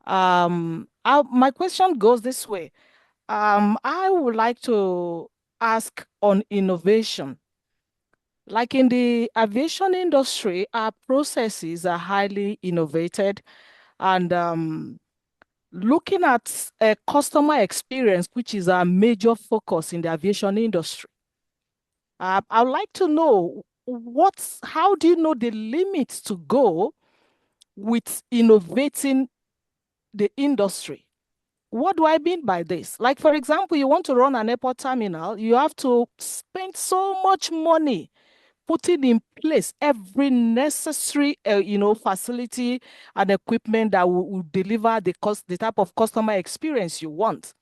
My question goes this way. I would like to ask on innovation. Like in the aviation industry, our processes are highly innovated, and looking at a customer experience, which is our major focus in the aviation industry. I'd like to know how do you know the limits to go with innovating the industry? What do I mean by this? Like, for example, you want to run an airport terminal, you have to spend so much money putting in place every necessary, facility and equipment that will deliver the type of customer experience you want.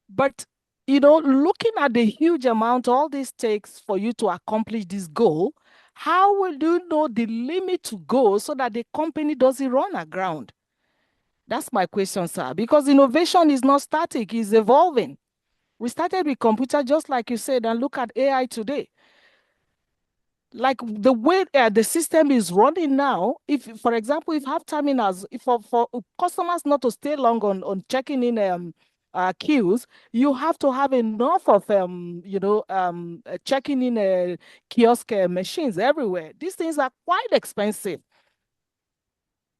But, looking at the huge amount all this takes for you to accomplish this goal, how will you know the limit to go so that the company doesn't run aground? That's my question, sir, because innovation is not static, it's evolving. We started with computer, just like you said, and look at AI today. Like the way the system is running now, if, for example, if you have terminals, if for customers not to stay long on checking in queues, you have to have enough of checking in kiosk machines everywhere. These things are quite expensive.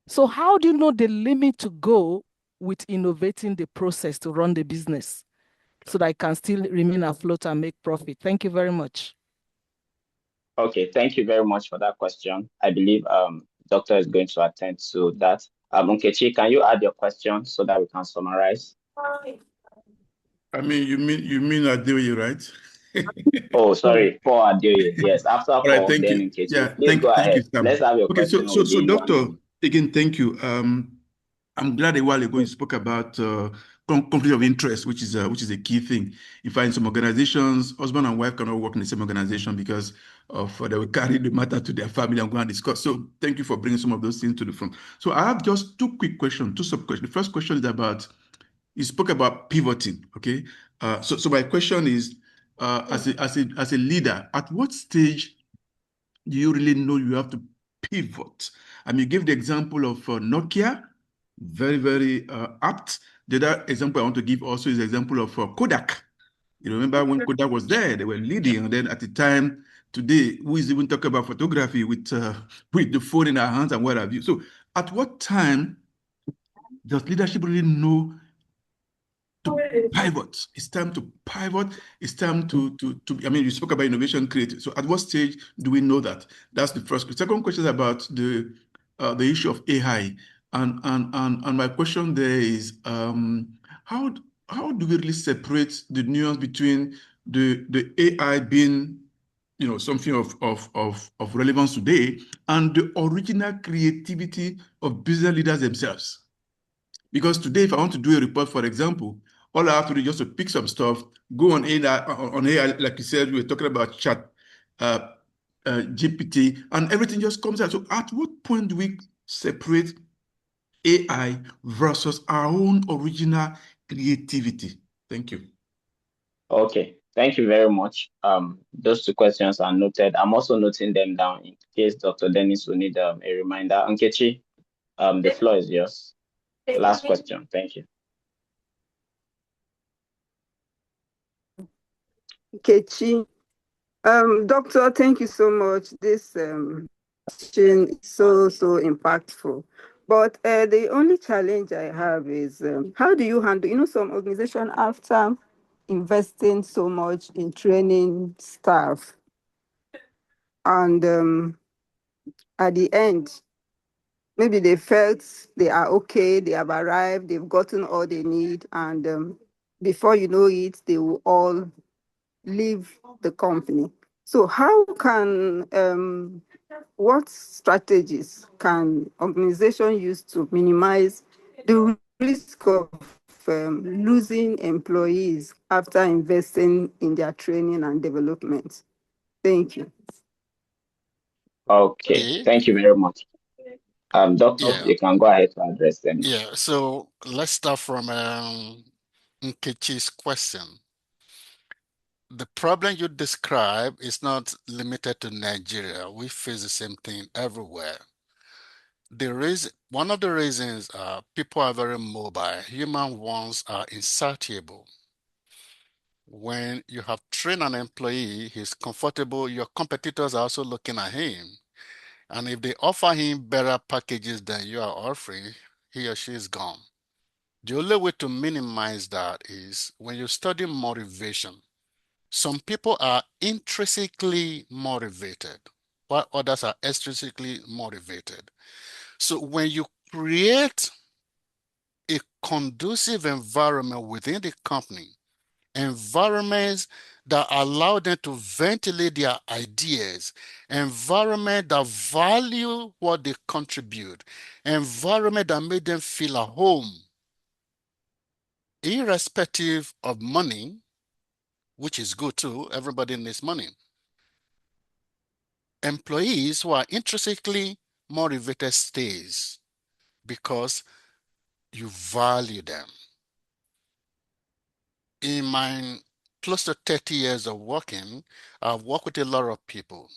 So how do you know the limit to go with innovating the process to run the business so that I can still remain afloat and make profit? Thank you very much. Okay, thank you very much for that question. I believe doctor is going to attend to that. 𝐿𝐾𝐚𝐽, can you add your question so that we can summarize? I mean, you mean Adeoye, right? Oh, sorry, Paul Adeoye. Yes, after All right, Paul, thank then you. 𝐿𝐾𝐚𝐽. Yeah, Please go thank you, ahead. Sam. Let's have your Okay, question so within doctor, 1 minute. again, thank you. I'm glad a while ago you spoke about conflict of interest, which is a key thing. You find some organizations, husband and wife cannot work in the same organization because of they will carry the matter to their family and go and discuss. So thank you for bringing some of those things to the front. So I have just two quick questions, two sub-questions. The first question is about, you spoke about pivoting, okay? So my question is, as a leader, at what stage do you really know you have to pivot? I mean, you gave the example of Nokia, very, very apt. The other example I want to give also is the example of Kodak. You remember when Kodak was there, they were leading, and then at the time, today, who is even talking about photography with the phone in our hands and what have you? So at what time does leadership really know to pivot? It's time to pivot. It's time to I mean, you spoke about innovation creative. So at what stage do we know that? That's the first question. Second question is about the issue of AI. And my question there is how do we really separate the nuance between the AI being something of relevance today and the original creativity of business leaders themselves? Because today, if I want to do a report, for example, all I have to do is just to pick some stuff, go on AI, like you said, we were talking about chat, GPT, and everything just comes out. So at what point do we separate AI versus our own original creativity? Thank you. Okay, thank you very much. Those two questions are noted. I'm also noting them down in case Dr. Dennis will need a reminder. 𝐿𝐾𝐚𝐽, the floor is yours. Last question. Thank you. 𝐾𝐚𝐽, Doctor, thank you so much. This question is so impactful. But the only challenge I have is how do you handle, some organization after investing so much in training staff and at the end, maybe they felt they are okay, they have arrived, they've gotten all they need, and before you know it, they will all leave the company. So how can, what strategies can organization use to minimize the risk of losing employees after investing in their training and development? Thank you. Okay, Okay. thank you very much. Doctor, Yeah. you can go ahead to address them. Yeah. So let's start from Nkechi's question. The problem you describe is not limited to Nigeria. We face the same thing everywhere. One of the reasons people are very mobile. Human wants are insatiable. When you have trained an employee, he's comfortable, your competitors are also looking at him. And if they offer him better packages than you are offering, he or she is gone. The only way to minimize that is when you study motivation. Some people are intrinsically motivated, while others are extrinsically motivated. So when you create a conducive environment within the company, environments that allow them to ventilate their ideas, environment that value what they contribute, environment that make them feel at home, irrespective of money, which is good too, everybody needs money. Employees who are intrinsically motivated stays because you value them. In my close to 30 years of working, I've worked with a lot of people.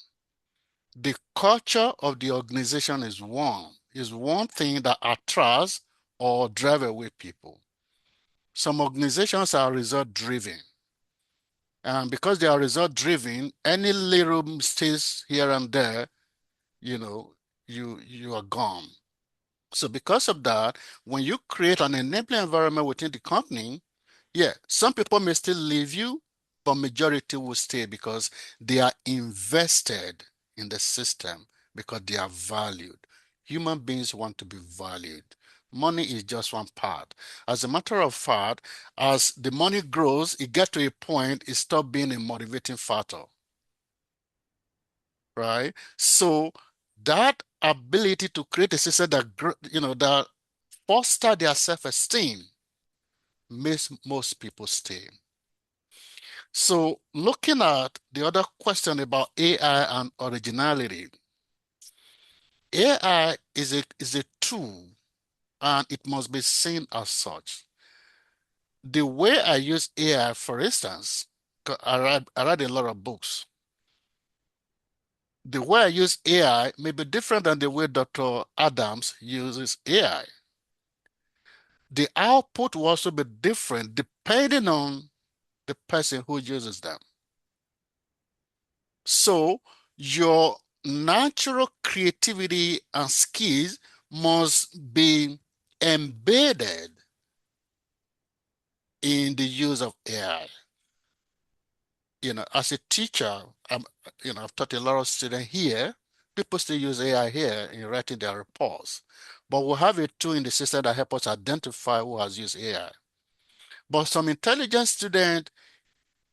The culture of the organization is one thing that attracts or drive away people. Some organizations are result driven. And because they are result driven, any little mistakes here and there, you are gone. So because of that, when you create an enabling environment within the company, yeah, some people may still leave you, but majority will stay because they are invested in the system because they are valued. Human beings want to be valued. Money is just one part. As a matter of fact, as the money grows, it gets to a point, it stops being a motivating factor. Right? So that ability to create a system that foster their self-esteem makes most people stay. So looking at the other question about AI and originality, AI is a tool and it must be seen as such. The way I use AI, for instance, I read a lot of books. The way I use AI may be different than the way Dr. Adams uses AI. The output will also be different depending on the person who uses them. So your natural creativity and skills must be embedded in the use of AI. As a teacher, I've taught a lot of students here. People still use AI here in writing their reports. But we'll have a tool in the system that helps us identify who has used AI. But some intelligent students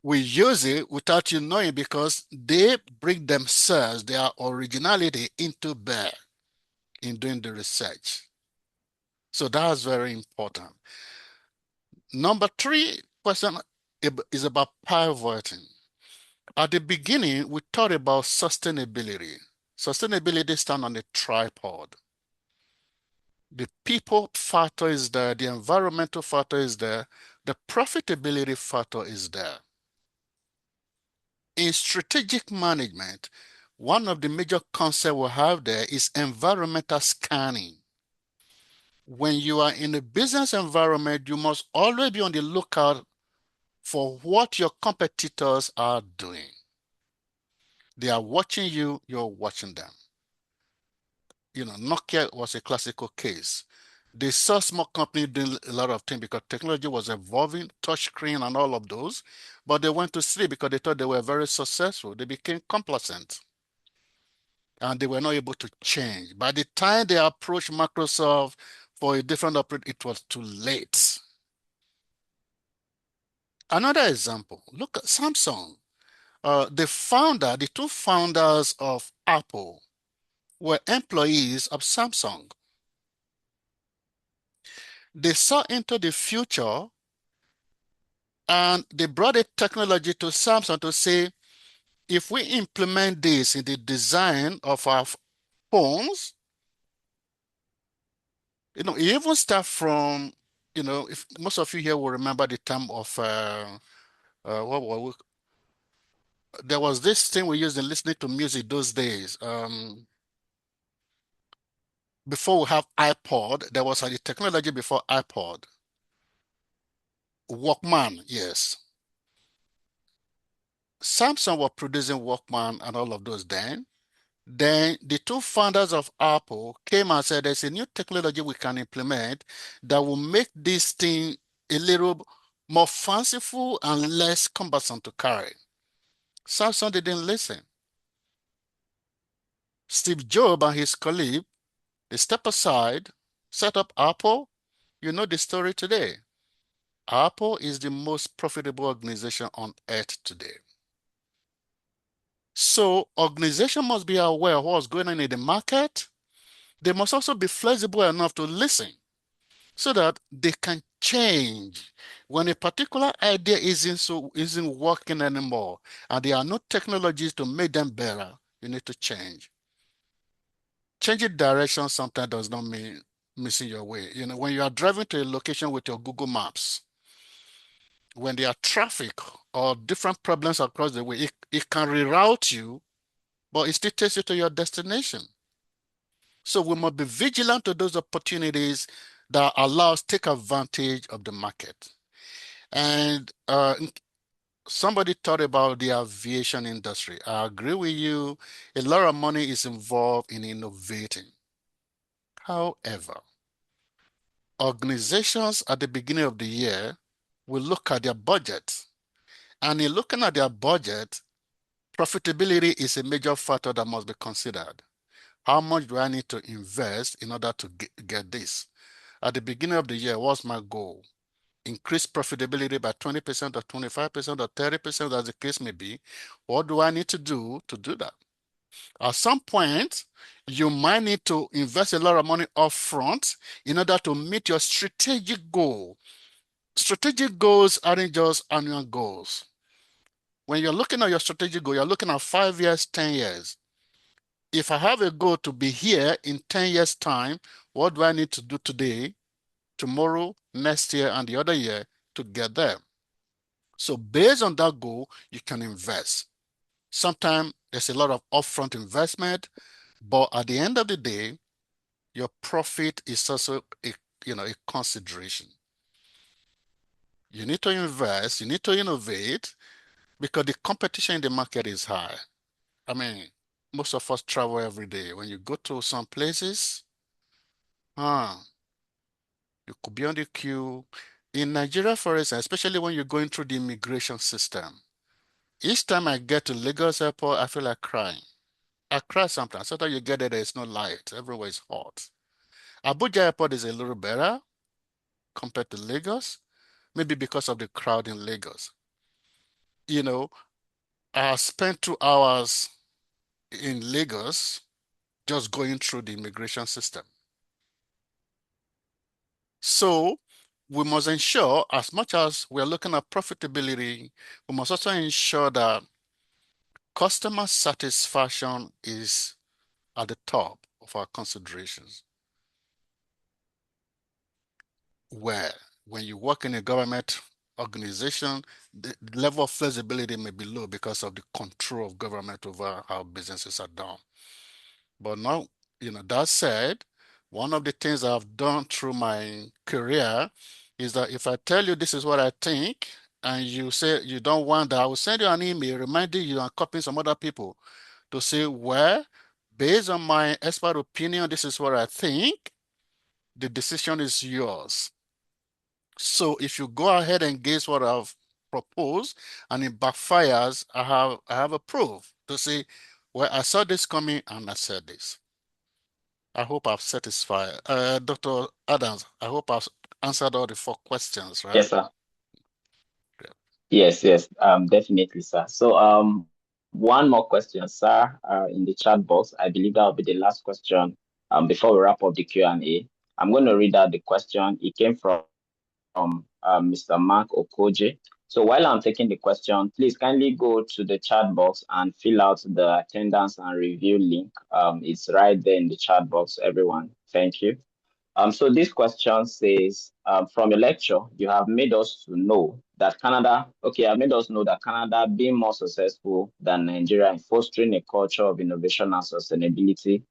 will use it without you knowing because they bring themselves, their originality into bear in doing the research. So that's very important. Number 3 question is about pivoting. At the beginning, we thought about sustainability. Sustainability stands on a tripod. The people factor is there, the environmental factor is there, the profitability factor is there. In strategic management, one of the major concepts we have there is environmental scanning. When you are in a business environment, you must always be on the lookout for what your competitors are doing. They are watching you, you're watching them. You know, Nokia was a classical case. They saw small company doing a lot of things because technology was evolving, touchscreen and all of those, but they went to sleep because they thought they were very successful. They became complacent and they were not able to change. By the time they approached Microsoft for a different operator, it was too late. Another example, look at Samsung. The two founders of Apple were employees of Samsung. They saw into the future and they brought a technology to Samsung to say, if we implement this in the design of our phones, you know, you even start from, you know, if most of you here will remember the term of, what were we, there was this thing we used in listening to music those days. Before we have iPod, there was a technology before iPod. Walkman, yes. Samsung were producing Walkman and all of those then. Then the two founders of Apple came and said, there's a new technology we can implement that will make this thing a little more fanciful and less cumbersome to carry. Samsung didn't listen. Steve Jobs and his colleague, they stepped aside, set up Apple. You know the story today. Apple is the most profitable organization on earth today. So organization must be aware of what's going on in the market. They must also be flexible enough to listen so that they can change. When a particular idea isn't working anymore and there are no technologies to make them better, you need to change. Changing direction sometimes does not mean missing your way. You know, when you are driving to a location with your Google Maps, when there are traffic or different problems across the way, it can reroute you, but it still takes you to your destination. So we must be vigilant to those opportunities that allow us to take advantage of the market. And somebody thought about the aviation industry. I agree with you. A lot of money is involved in innovating. However, organizations at the beginning of the year will look at their budget. And in looking at their budget, profitability is a major factor that must be considered. How much do I need to invest in order to get this? At the beginning of the year, what's my goal? Increase profitability by 20% or 25% or 30%, as the case may be. What do I need to do that? At some point, you might need to invest a lot of money upfront in order to meet your strategic goal. Strategic goals aren't just annual goals. When you're looking at your strategic goal, you're looking at 5 years, 10 years. If I have a goal to be here in 10 years' time, what do I need to do today, tomorrow, next year, and the other year to get there? So based on that goal, you can invest. Sometimes there's a lot of upfront investment, but at the end of the day, your profit is also a consideration. You need to invest, you need to innovate because the competition in the market is high. I mean, most of us travel every day. When you go to some places, you could be on the queue. In Nigeria, for instance, especially when you're going through the immigration system, each time I get to Lagos airport, I feel like crying. I cry sometimes. Sometimes you get there, there's no light. Everywhere is hot. Abuja airport is a little better compared to Lagos, maybe because of the crowd in Lagos. You know, I spent 2 hours in Lagos just going through the immigration system. So we must ensure, as much as we're looking at profitability, we must also ensure that customer satisfaction is at the top of our considerations. Where when you work in a government organization, the level of flexibility may be low because of the control of government over how businesses are done. But now, that said, one of the things I've done through my career is that if I tell you this is what I think, and you say you don't want that, I will send you an email reminding you and copying some other people. to say, well, based on my expert opinion, this is what I think. The decision is yours. So if you go ahead and guess what I've proposed and it backfires, I have a proof to say, well, I saw this coming and I said this. I hope I've satisfied. Dr. Adams, I hope I've answered all the 4 questions, right? Yes, sir. Yes, definitely, sir. So one more question, sir, in the chat box. I believe that will be the last question before we wrap up the Q&A. I'm going to read out the question. It came from Mr. Mark Okoje. So while I'm taking the question, please kindly go to the chat box and fill out the attendance and review link. It's right there in the chat box, everyone. Thank you. So this question says, from your lecture, you have made us to know that Canada, I've made us know that Canada being more successful than Nigeria in fostering a culture of innovation and sustainability.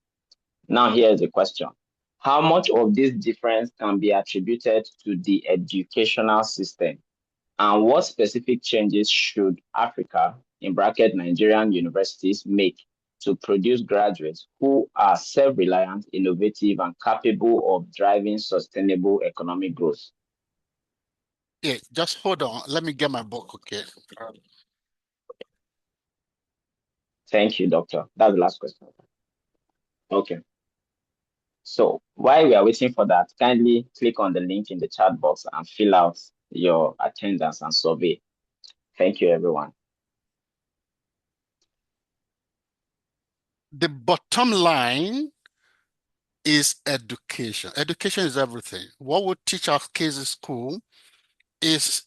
Now here's the question. How much of this difference can be attributed to the educational system? And what specific changes should Africa, in bracket Nigerian universities, make to produce graduates who are self-reliant, innovative, and capable of driving sustainable economic growth? Yeah, just hold on. Let me get my book, okay? Thank you, Doctor. That's the last question. Okay. So while we are waiting for that, kindly click on the link in the chat box and fill out your attendance and survey. Thank you, everyone. The bottom line is education. Education is everything. What we teach our kids in school is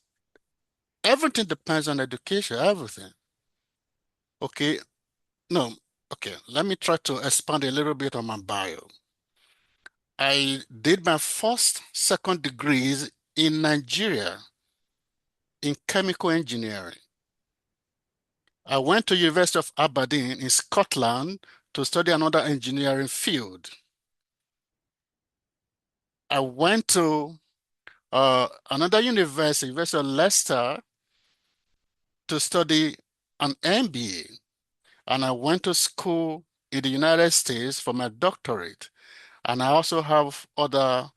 everything depends on education, everything. Okay, no, okay, let me try to expand a little bit on my bio. I did my first, second degrees in Nigeria in chemical engineering. I went to University of Aberdeen in Scotland to study another engineering field. I went to another university, University of Leicester, to study an MBA. And I went to school in the United States for my doctorate. And I also have other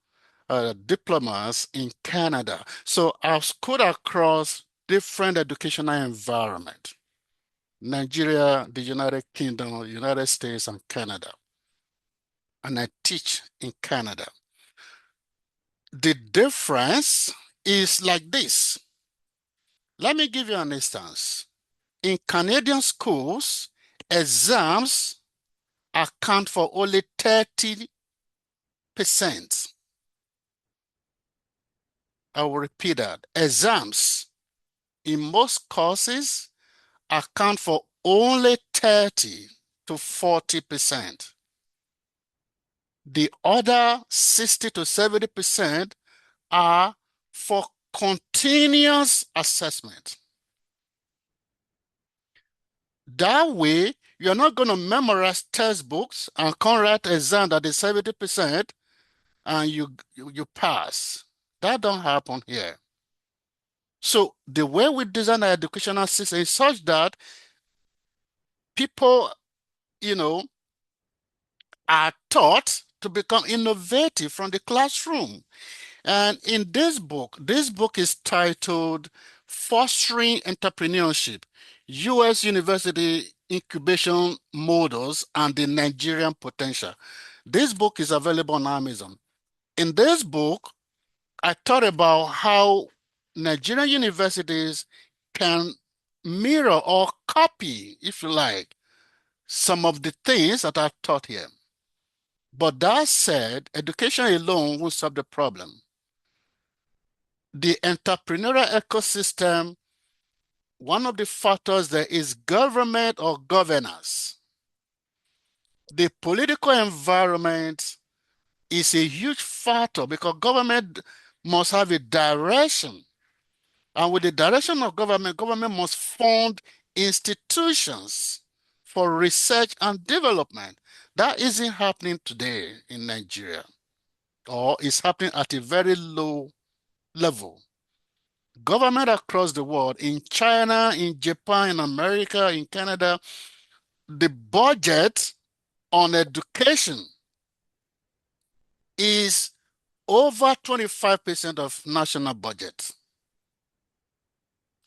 diplomas in Canada. So I've schooled across different educational environments. Nigeria, the United Kingdom, United States, and Canada. And I teach in Canada. The difference is like this. Let me give you an instance. In Canadian schools, exams account for only 30%. I will repeat that. Exams in most courses account for only 30 to 40%. The other 60 to 70% are for continuous assessment. That way, you're not going to memorize textbooks and come write exam that is 70% and you pass. That don't happen here. So the way we design our educational system is such that people, are taught to become innovative from the classroom. And in this book is titled Fostering Entrepreneurship, U.S. University Incubation Models and the Nigerian Potential. This book is available on Amazon. In this book, I thought about how Nigerian universities can mirror or copy, if you like, some of the things that I've taught here. But that said, education alone won't solve the problem. The entrepreneurial ecosystem, one of the factors there is government or governance. The political environment is a huge factor because government must have a direction. And with the direction of government must fund institutions for research and development. That isn't happening today in Nigeria, or is happening at a very low level. Government across the world, in China, in Japan, in America, in Canada, the budget on education is over 25% of national budget.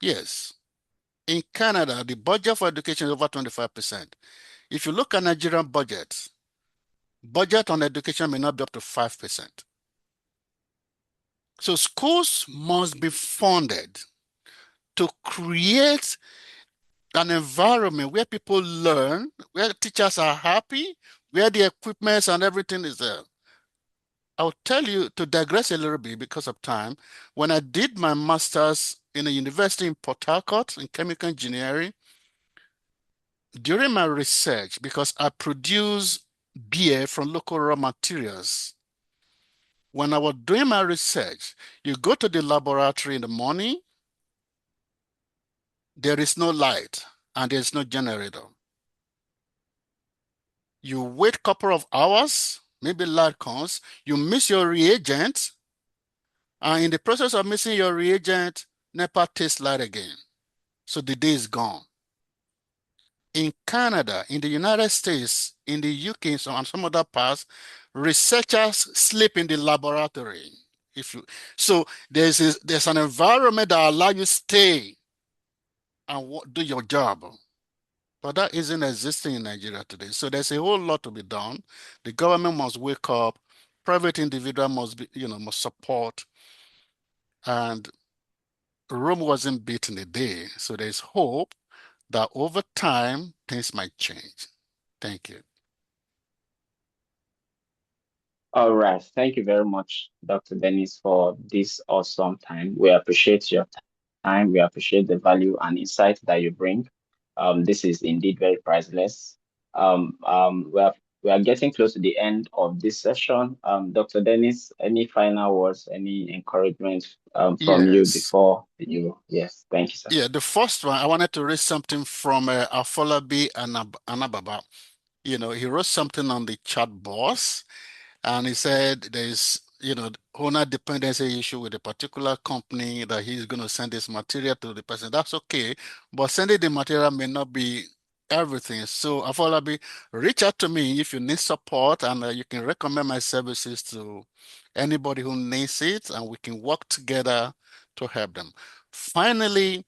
Yes. In Canada, the budget for education is over 25%. If you look at Nigerian budget on education may not be up to 5%. So schools must be funded to create an environment where people learn, where teachers are happy, where the equipment and everything is there. I'll tell you, to digress a little bit because of time, when I did my master's in a university in Port Harcourt in chemical engineering, during my research, because I produce beer from local raw materials, when I was doing my research, you go to the laboratory in the morning, there is no light and there's no generator. You wait a couple of hours, maybe light comes, you miss your reagent, and in the process of missing your reagent, NEPA takes light again. So the day is gone. In Canada, in the United States, in the UK, and some other parts, researchers sleep in the laboratory. So there's an environment that allows you to stay and do your job. But that isn't existing in Nigeria today. So there's a whole lot to be done. The government must wake up. Private individual must support. And Rome wasn't built in a day. So there's hope that over time, things might change. Thank you. All right. Thank you very much, Dr. Dennis, for this awesome time. We appreciate your time. We appreciate the value and insight that you bring. This is indeed very priceless. We are getting close to the end of this session. Dr. Dennis, any final words, any encouragement from you before you? Yes, thank you, sir. Yeah, the first one, I wanted to read something from 𝑰𝒑𝒂𝒏𝒈. He wrote something on the chat box, and he said there's, owner dependency issue with a particular company that he's going to send this material to the person. That's okay, but sending the material may not be everything. So 𝒂𝒑𝒏𝒈, reach out to me if you need support, and you can recommend my services to anybody who needs it, and we can work together to help them. Finally,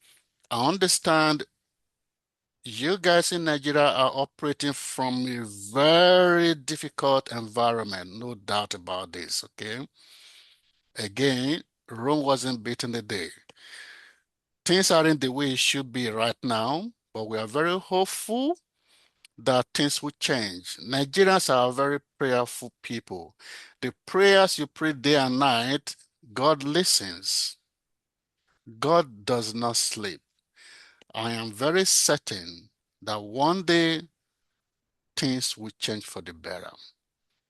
I understand you guys in Nigeria are operating from a very difficult environment, no doubt about this, okay? Again, Rome wasn't built in a day. Things aren't the way it should be right now, but we are very hopeful that things will change. Nigerians are very prayerful people. The prayers you pray day and night, God listens. God does not sleep. I am very certain that one day things will change for the better.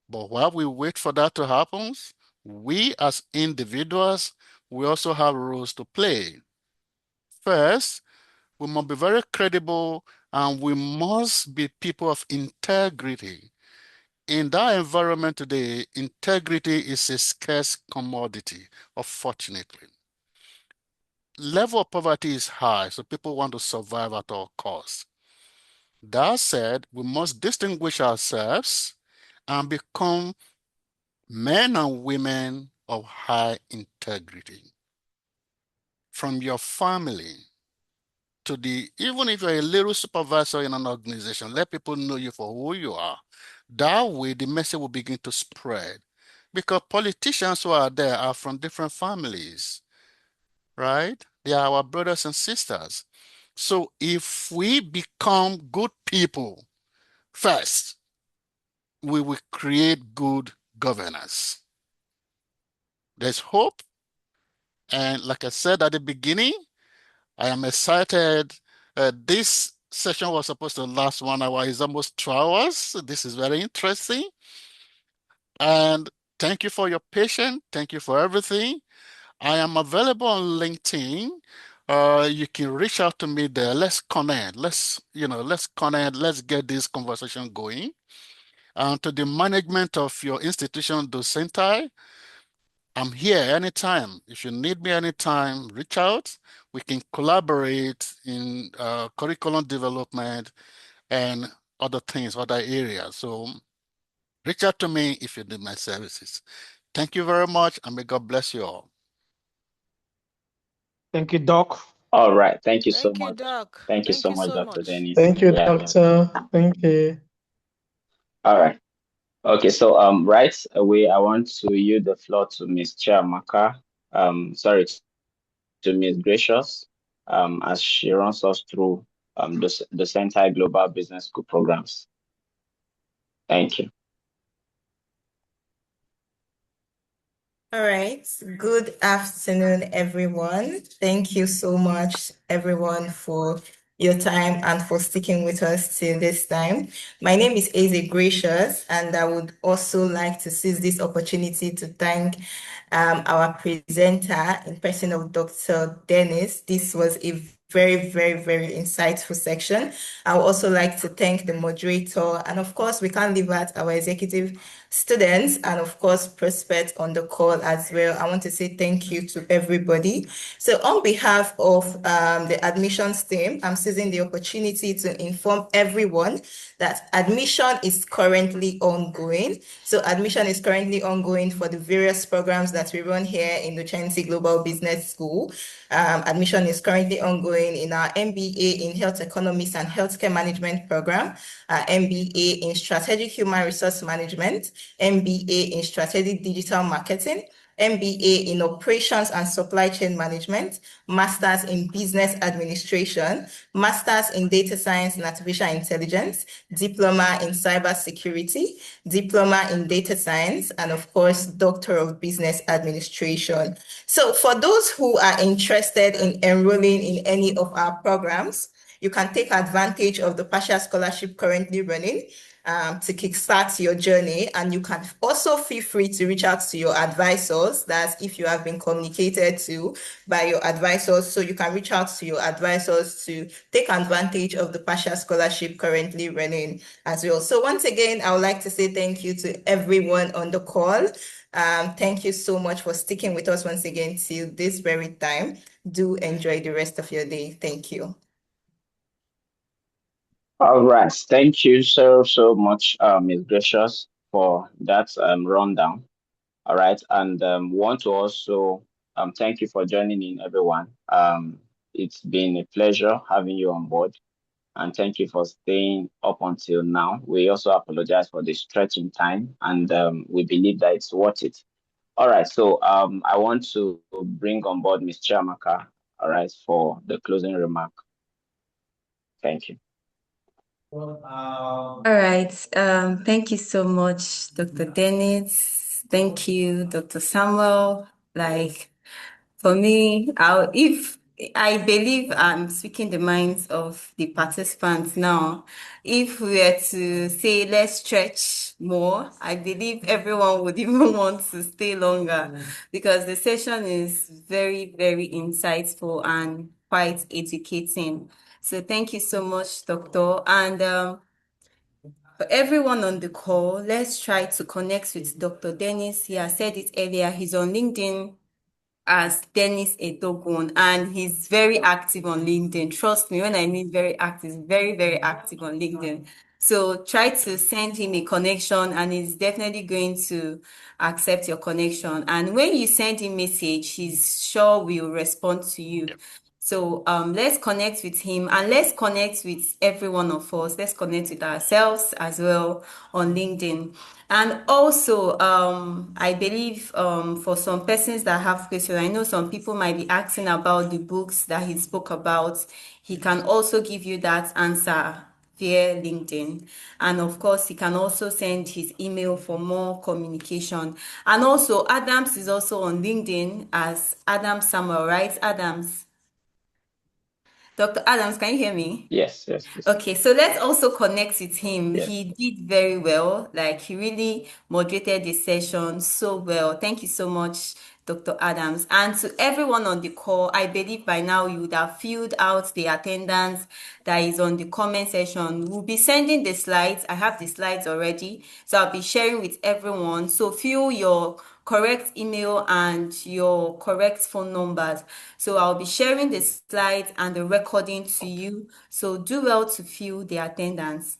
But while we wait for that to happen, we as individuals, we also have roles to play. First, we must be very credible and we must be people of integrity. In that environment today, integrity is a scarce commodity, unfortunately. Level of poverty is high, so people want to survive at all costs. That said, we must distinguish ourselves and become men and women of high integrity. From your family to even if you're a little supervisor in an organization, let people know you for who you are. That way, the message will begin to spread. Because politicians who are there are from different families, right? They are our brothers and sisters. So if we become good people first, we will create good governance. There's hope. And like I said at the beginning, I am excited. This session was supposed to last 1 hour. It's almost 2 hours. This is very interesting. And thank you for your patience. Thank you for everything. I am available on LinkedIn. You can reach out to me there. Let's connect. Let's connect. Let's get this conversation going. To the management of your institution, Docenti, I'm here anytime. If you need me anytime, reach out. We can collaborate in curriculum development and other things, other areas. So reach out to me if you need my services. Thank you very much, and may God bless you all. Thank you, Doc. All right. Thank you so Thank you, much. Doc. Thank you Thank so you much, so Dr. much. Dennis. Thank you, Yeah. doctor. Thank you. All right. Okay, so right away, I want to yield the floor to Ms. Chiamaka. Sorry, to Ms. Gracious, as she runs us through the Center Global Business School programs. Thank you. All right. Good afternoon, everyone. Thank you so much, everyone, for your time and for sticking with us till this time. My name is 𝐻𝐧𝐠 Gracious, and I would also like to seize this opportunity to thank our presenter in person of Dr. Dennis. This was a very, very, very insightful section. I would also like to thank the moderator, and of course, we can't leave out our executive students and of course prospects on the call as well. I want to say thank you to everybody. So on behalf of the admissions team, I'm seizing the opportunity to inform everyone that admission is currently ongoing. So admission is currently ongoing for the various programs that we run here in the Docenti Global Business School. Admission is currently ongoing in our MBA in Health Economics and Healthcare Management program, MBA in Strategic Human Resource Management, MBA in Strategic Digital Marketing, MBA in Operations and Supply Chain Management, Masters in Business Administration, Masters in Data Science and Artificial Intelligence, Diploma in Cybersecurity, Diploma in Data Science, and of course, Doctor of Business Administration. So for those who are interested in enrolling in any of our programs, you can take advantage of the partial scholarship currently running to kickstart your journey. And you can also feel free to reach out to your advisors. That's if you have been communicated to by your advisors. So you can reach out to your advisors to take advantage of the partial scholarship currently running as well. So once again, I would like to say thank you to everyone on the call. Thank you so much for sticking with us once again till this very time. Do enjoy the rest of your day. Thank you. All right. Thank you so much, Ms. Gracious, for that rundown. All right. And want to also thank you for joining in, everyone. It's been a pleasure having you on board. And thank you for staying up until now. We also apologize for the stretching time, and we believe that it's worth it. All right. So I want to bring on board Ms. Chiamaka, all right, for the closing remark. Thank you. All right. Thank you so much, Dr. Dennis. Thank you, Dr. Samuel. For me, if I believe I'm speaking the minds of the participants now, if we were to say let's stretch more, I believe everyone would even want to stay longer because the session is very, very insightful and quite educating. So thank you so much, Doctor. And for everyone on the call, let's try to connect with Dr. Dennis. He has said it earlier. He's on LinkedIn as Dennis Edogun, and he's very active on LinkedIn. Trust me, when I mean very active, very, very active on LinkedIn. So try to send him a connection, and he's definitely going to accept your connection. And when you send him message, he's sure will respond to you. So let's connect with him and let's connect with every one of us. Let's connect with ourselves as well on LinkedIn. And also, I believe for some persons that have questions, I know some people might be asking about the books that he spoke about. He can also give you that answer via LinkedIn. And of course, he can also send his email for more communication. And also, Adams is also on LinkedIn as Adam Samuel, right? Adams. Dr. Adams, can you hear me? Yes, please. Okay, so let's also connect with him. Yes. He did very well. He really moderated the session so well. Thank you so much, Dr. Adams. And to everyone on the call, I believe by now you would have filled out the attendance that is on the comment section. We'll be sending the slides. I have the slides already, so I'll be sharing with everyone. So fill your correct email and your correct phone numbers. So I'll be sharing the slides and the recording to you. So do well to fill the attendance.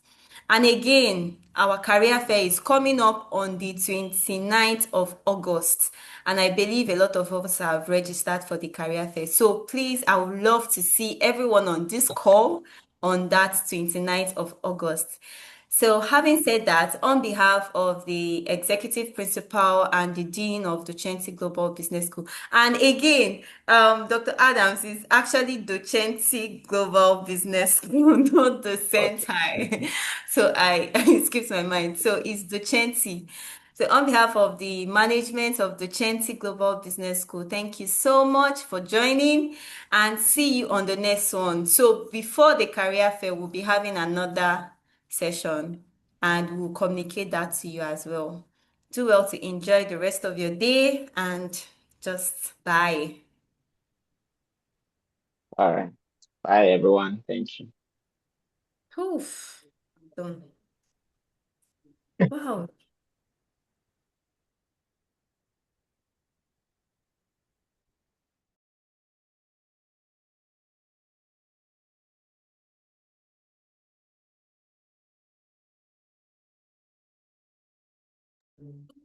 And again, our career fair is coming up on the 29th of August. And I believe a lot of us have registered for the career fair. So please, I would love to see everyone on this call on that 29th of August. So having said that, on behalf of the executive principal and the dean of Docenti Global Business School, and again, Dr. Adams is actually Docenti Global Business School, not Docenti. So it skips my mind. So it's Docenti. So on behalf of the management of Docenti Global Business School, thank you so much for joining and see you on the next one. So before the career fair, we'll be having another session and we'll communicate that to you as well. Do well to enjoy the rest of your day and just bye. All right. Bye, everyone. Thank you. Oof. Done. Wow.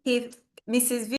If Mrs.